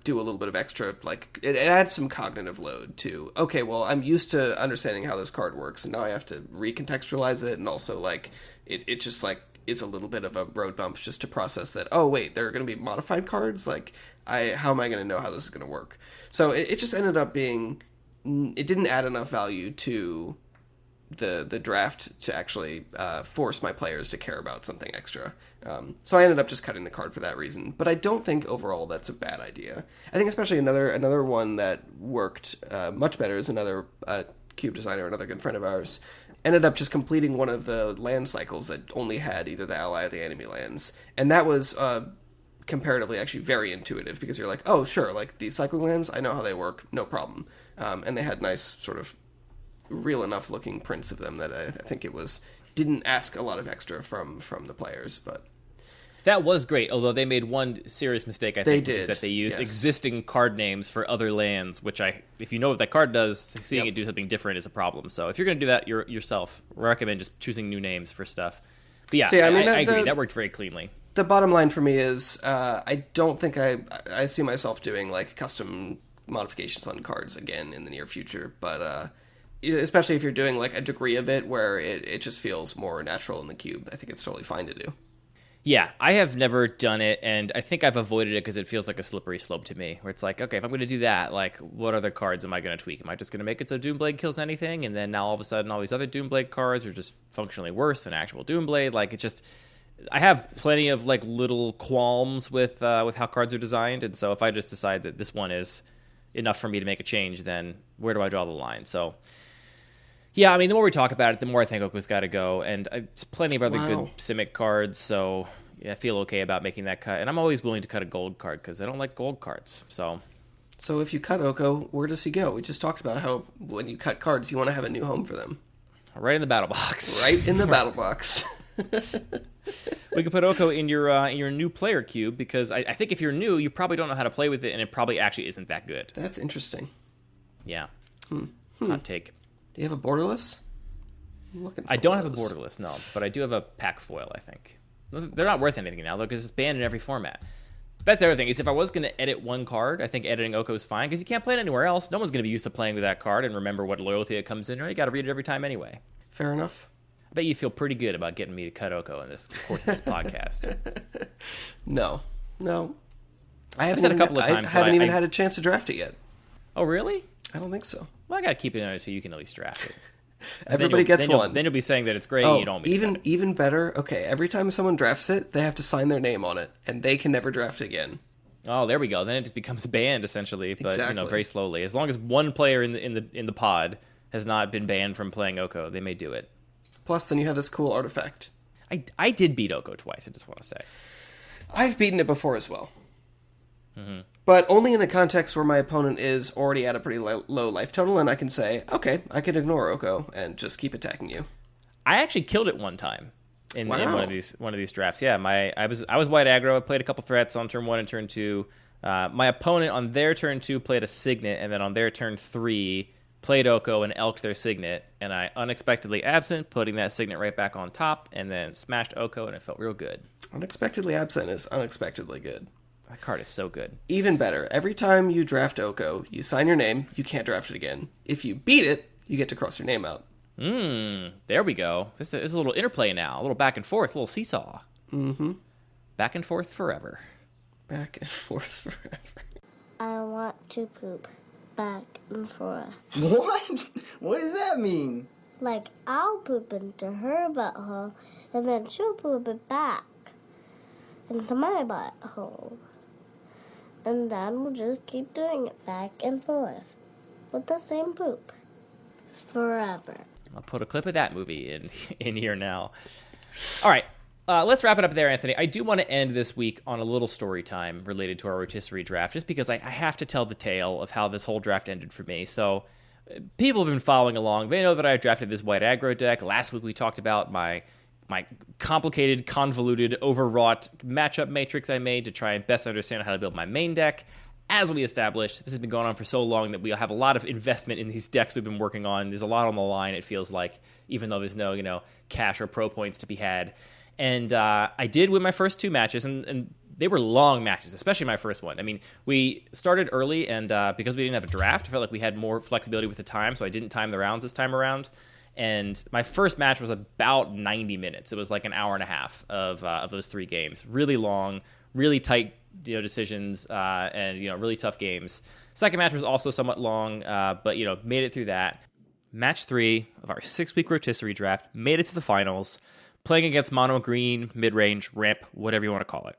do a little bit of extra, like it adds some cognitive load to, okay, well, I'm used to understanding how this card works, and now I have to recontextualize it, and also like it just like is a little bit of a road bump just to process that, oh wait, there are going to be modified cards, like how am I going to know how this is going to work? So it just ended up being, it didn't add enough value to the draft to actually force my players to care about something extra. So I ended up just cutting the card for that reason. But I don't think overall that's a bad idea. I think especially another one that worked much better is another cube designer, another good friend of ours, ended up just completing one of the land cycles that only had either the ally or the enemy lands. And that was comparatively actually very intuitive because you're like, oh, sure, like these cycling lands, I know how they work, no problem. And they had nice sort of real enough looking prints of them that I think it didn't ask a lot of extra from the players, but that was great. Although they made one serious mistake, I think, which is that they used existing card names for other lands. Which if you know what that card does, seeing it do something different is a problem. So if you're going to do that yourself, recommend just choosing new names for stuff. But yeah, I agree. That worked very cleanly. The bottom line for me is I don't think I see myself doing like custom modifications on cards again in the near future, but especially if you're doing like a degree of it where it just feels more natural in the cube, I think it's totally fine to do. Yeah, I have never done it, and I think I've avoided it because it feels like a slippery slope to me, where it's like, okay, if I'm going to do that, like, what other cards am I going to tweak? Am I just going to make it so Doomblade kills anything, and then now all of a sudden all these other Doomblade cards are just functionally worse than actual Doomblade? Like, it just... I have plenty of, like, little qualms with how cards are designed, and so if I just decide that this one is enough for me to make a change, then where do I draw the line? So... yeah, I mean, the more we talk about it, the more I think Oko's got to go, and there's plenty of other good Simic cards, so yeah, I feel okay about making that cut. And I'm always willing to cut a gold card, because I don't like gold cards, so if you cut Oko, where does he go? We just talked about how when you cut cards, you want to have a new home for them. Right in the battle box. Right in the battle box. We could put Oko in your new player cube, because I think if you're new, you probably don't know how to play with it, and it probably actually isn't that good. That's interesting. Yeah. Hot take. Do you have a borderless? I don't have a borderless, no, but I do have a pack foil, I think. They're not worth anything now, though, because it's banned in every format. That's the other thing, is if I was going to edit one card, I think editing Oko is fine, because you can't play it anywhere else. No one's going to be used to playing with that card and remember what loyalty it comes in, or you got to read it every time anyway. Fair enough. I bet you feel pretty good about getting me to cut Oko in this course of this podcast. No. I've said a couple of times. I haven't even had a chance to draft it yet. Oh, really? I don't think so. Well, I got to keep it in there so you can at least draft it. Everybody gets one. Then you'll be saying that it's great and you don't mean even better. Okay, every time someone drafts it, they have to sign their name on it, and they can never draft it again. Oh, there we go. Then it just becomes banned essentially, but very slowly. As long as one player in the pod has not been banned from playing Oko, they may do it. Plus, then you have this cool artifact. I did beat Oko twice. I just want to say I've beaten it before as well. Mm-hmm. But only in the context where my opponent is already at a pretty low life total, and I can say, okay, I can ignore Oko and just keep attacking you. I actually killed it one time in one of these drafts. Yeah, I was white aggro. I played a couple threats on turn 1 and turn 2. My opponent on their turn 2 played a Signet, and then on their turn 3 played Oko and elked their Signet, and I unexpectedly absent, putting that Signet right back on top, and then smashed Oko, and it felt real good. Unexpectedly absent is unexpectedly good. That card is so good. Even better, every time you draft Oko, you sign your name, you can't draft it again. If you beat it, you get to cross your name out. There we go. This is a little interplay now, a little back and forth, a little seesaw. Mm-hmm. Back and forth forever. Back and forth forever. I want to poop back and forth. What? What does that mean? Like, I'll poop into her butthole, and then she'll poop it back into my butthole. and Dad will just keep doing it back and forth with the same poop forever. I'll put a clip of that movie in here now. All right. Let's wrap it up there, Anthony. I do want to end this week on a little story time related to our rotisserie draft, just because I have to tell the tale of how this whole draft ended for me. So people have been following along. They know that I drafted this white aggro deck. Last week we talked about my complicated, convoluted, overwrought matchup matrix I made to try and best understand how to build my main deck. As we established, this has been going on for so long that we have a lot of investment in these decks we've been working on. There's a lot on the line, it feels like, even though there's no cash or pro points to be had. And I did win my first 2 matches, and they were long matches, especially my first one. I mean, we started early, and because we didn't have a draft, I felt like we had more flexibility with the time, so I didn't time the rounds this time around. And my first match was about 90 minutes. It was like an hour and a half of those 3 games. Really long, really tight decisions, and really tough games. Second match was also somewhat long, but made it through that. Match 3 of our 6-week rotisserie draft, made it to the finals. Playing against mono green, mid-range, ramp, whatever you want to call it.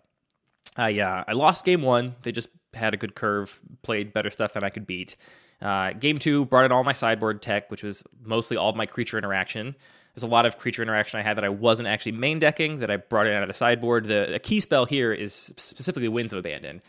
I lost game 1. They just had a good curve, played better stuff than I could beat. Game 2, brought in all my sideboard tech, which was mostly all of my creature interaction. There's a lot of creature interaction I had that I wasn't actually main decking, that I brought in out of the sideboard. The key spell here is specifically Winds of Abandon.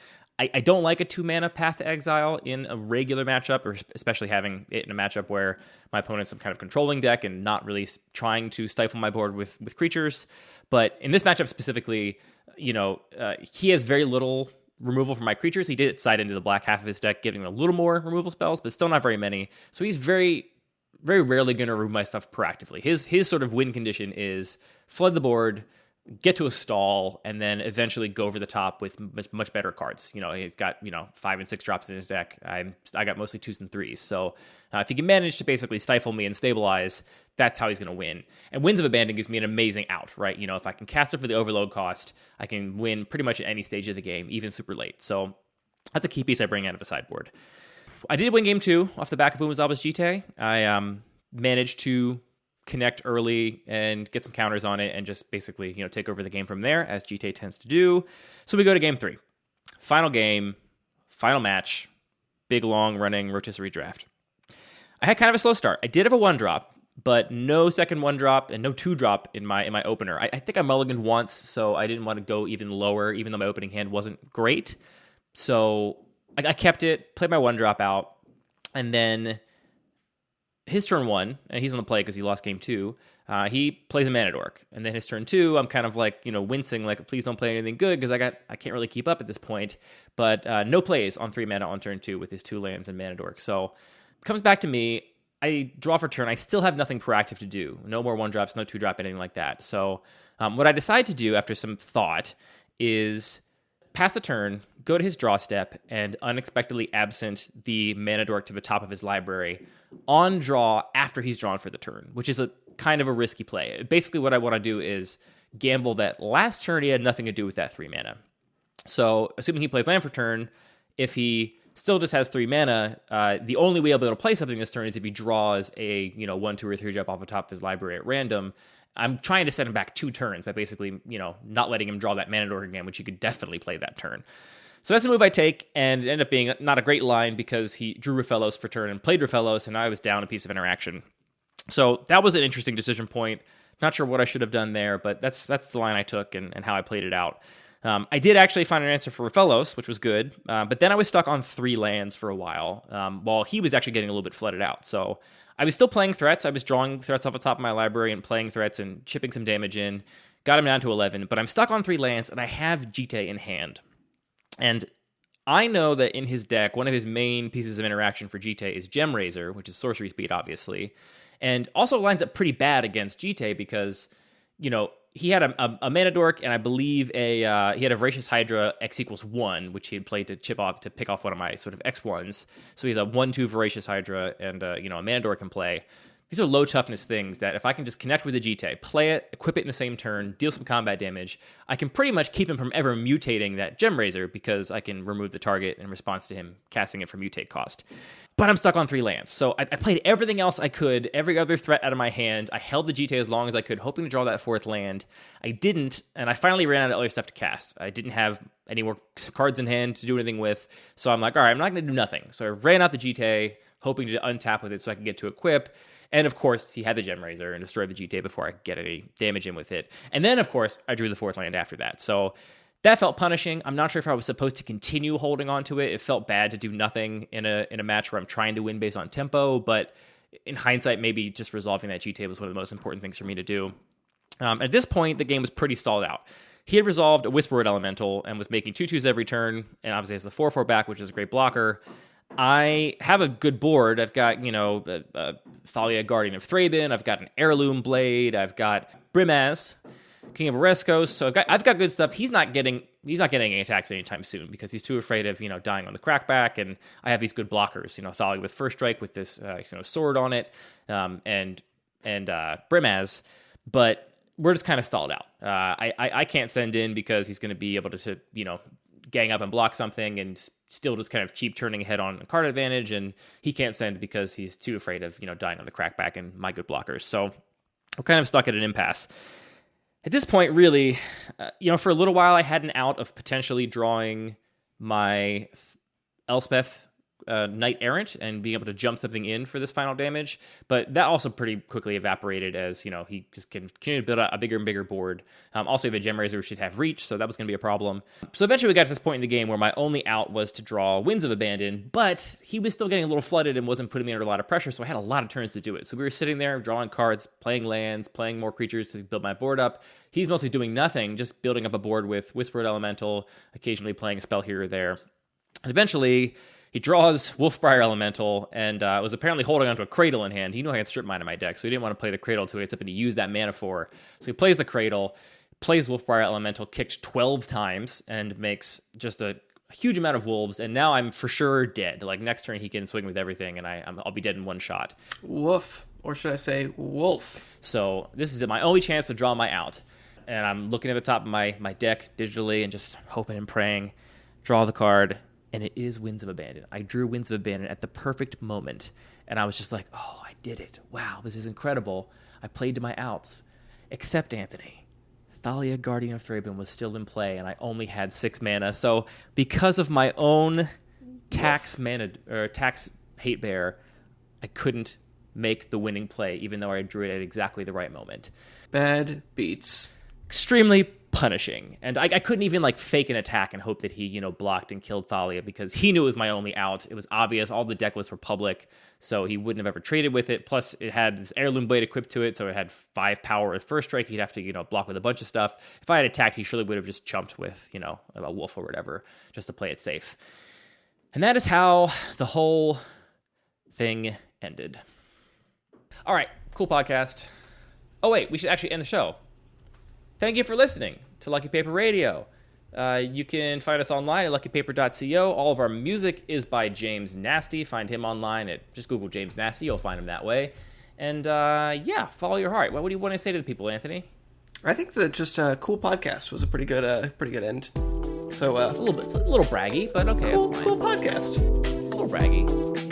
I don't like a 2-mana Path to Exile in a regular matchup, or especially having it in a matchup where my opponent's some kind of controlling deck and not really trying to stifle my board with creatures. But in this matchup specifically, he has very little removal from my creatures. He did side into the black half of his deck, giving him a little more removal spells, but still not very many. So he's very, very rarely going to remove my stuff proactively. His sort of win condition is flood the board, get to a stall, and then eventually go over the top with much better cards. He's got 5 and 6 drops in his deck. I got mostly 2s and 3s. So if he can manage to basically stifle me and stabilize, that's how he's going to win. And Winds of Abandon gives me an amazing out, right? If I can cast it for the overload cost, I can win pretty much at any stage of the game, even super late. So that's a key piece I bring out of the sideboard. I did win game 2 off the back of Umazawa's GT. I managed to connect early and get some counters on it and just basically, take over the game from there, as GT tends to do. So we go to game 3. Final game, final match, big, long-running rotisserie draft. I had kind of a slow start. I did have a 1-drop, but no second 1-drop and no 2-drop in my opener. I think I mulliganed once, so I didn't want to go even lower, even though my opening hand wasn't great. So I kept it, played my 1-drop out, and then his turn 1, and he's on the play because he lost game 2, he plays a Mana Dork. And then his turn 2, I'm kind of like, wincing, like, please don't play anything good, because I can't really keep up at this point. But no plays on 3 mana on turn 2 with his 2 lands and Mana Dork. So comes back to me, I draw for turn, I still have nothing proactive to do. No more 1-drops, no 2-drop, anything like that. So what I decide to do after some thought is pass the turn, go to his draw step, and unexpectedly absent the Mana Dork to the top of his library on draw after he's drawn for the turn, which is a kind of a risky play. Basically, what I want to do is gamble that last turn he had nothing to do with that 3 mana. So, assuming he plays land for turn, if he still just has 3 mana, the only way I'll be able to play something this turn is if he draws a 1, 2, or 3 drop off the top of his library at random. I'm trying to set him back 2 turns by basically, not letting him draw that Mana Dork again, which he could definitely play that turn. So that's the move I take, and it ended up being not a great line because he drew Rafellos for turn and played Rafellos, and I was down a piece of interaction. So that was an interesting decision point. Not sure what I should have done there, but that's the line I took and how I played it out. I did actually find an answer for Rafellos, which was good, but then I was stuck on 3 lands for a while, while he was actually getting a little bit flooded out. So I was still playing threats. I was drawing threats off the top of my library and playing threats and chipping some damage in. Got him down to 11, but I'm stuck on 3 lands, and I have GT in hand. And I know that in his deck, one of his main pieces of interaction for GT is Gem Razor, which is sorcery speed, obviously, and also lines up pretty bad against GT because, he had a Mana Dork, and I believe he had a Voracious Hydra X=1, which he had played to pick off one of my sort of X1s. So he's a 1/2 Voracious Hydra and a Mana Dork in play. these are low toughness things that if I can just connect with the Jite, play it, equip it in the same turn, deal some combat damage, I can pretty much keep him from ever mutating that Gem Razor because I can remove the target in response to him casting it for mutate cost. But I'm stuck on 3 lands. So I played everything else I could, every other threat out of my hand. I held the Jite as long as I could, hoping to draw that 4th land. I didn't, and I finally ran out of other stuff to cast. I didn't have any more cards in hand to do anything with. So I'm like, all right, I'm not going to do nothing. So I ran out the Jite, hoping to untap with it so I can get to equip. And of course, he had the Gem Razor and destroyed the Jite before I could get any damage in with it. And then, of course, I drew the 4th land after that. So that felt punishing. I'm not sure if I was supposed to continue holding on to it. It felt bad to do nothing in a match where I'm trying to win based on tempo, but in hindsight, maybe just resolving that Jite was one of the most important things for me to do. At this point, the game was pretty stalled out. He had resolved a Whisperwood Elemental and was making 2/2s every turn, and obviously has the 4/4 back, which is a great blocker. I have a good board. I've got, Thalia, Guardian of Thraben. I've got an Heirloom Blade. I've got Brimaz, King of Oreskos. So I've got good stuff. He's not getting any attacks anytime soon because he's too afraid of, dying on the crackback. And I have these good blockers, Thalia with First Strike with this, sword on it, and Brimaz. But we're just kind of stalled out. I can't send in because he's going to be able to gang up and block something and still just kind of cheap turning ahead on card advantage. And he can't send because he's too afraid of, dying on the crackback and my good blockers. So we're kind of stuck at an impasse. At this point, really, for a little while, I had an out of potentially drawing my Elspeth Knight Errant and being able to jump something in for this final damage. But that also pretty quickly evaporated as, he just continued to build out a bigger and bigger board. Also, the Gem Razor should have reach, so that was going to be a problem. So eventually we got to this point in the game where my only out was to draw Winds of Abandon, but he was still getting a little flooded and wasn't putting me under a lot of pressure, so I had a lot of turns to do it. So we were sitting there drawing cards, playing lands, playing more creatures to build my board up. He's mostly doing nothing, just building up a board with Whispered Elemental, occasionally playing a spell here or there. And eventually he draws Wolfbriar Elemental and was apparently holding onto a Cradle in hand. He knew I had Strip Mine in my deck, so he didn't want to play the Cradle to it. It's something to use that mana for. So he plays the Cradle, plays Wolfbriar Elemental, kicked 12 times, and makes just a huge amount of wolves. And now I'm for sure dead. Like, next turn he can swing with everything, and I'll be dead in one shot. Woof. Or should I say wolf? So this is my only chance to draw my out. And I'm looking at the top of my deck digitally and just hoping and praying. Draw the card. And it is Winds of Abandon. I drew Winds of Abandon at the perfect moment. And I was just like, oh, I did it. Wow, this is incredible. I played to my outs. Except, Anthony, Thalia, Guardian of Thraben was still in play, and I only had 6 mana. So because of my own tax hate bear, I couldn't make the winning play, even though I drew it at exactly the right moment. Bad beats. Extremely punishing. And I couldn't even fake an attack and hope that he, blocked and killed Thalia because he knew it was my only out. It was obvious. All the deck lists were public, so he wouldn't have ever traded with it. Plus, it had this Heirloom Blade equipped to it, so it had 5 power with First Strike. He'd have to, block with a bunch of stuff. If I had attacked, he surely would have just chumped with, a wolf or whatever, just to play it safe. And that is how the whole thing ended. All right, cool podcast. Oh, wait, we should actually end the show. Thank you for listening to Lucky Paper Radio. You can find us online at luckypaper.co. All of our music is by James Nasty. Find him online at just Google James Nasty. You'll find him that way. And follow your heart. What do you want to say to the people, Anthony? I think that just a cool podcast was a pretty good end. So it's a little braggy, but okay, cool, that's fine. Cool podcast. A little braggy.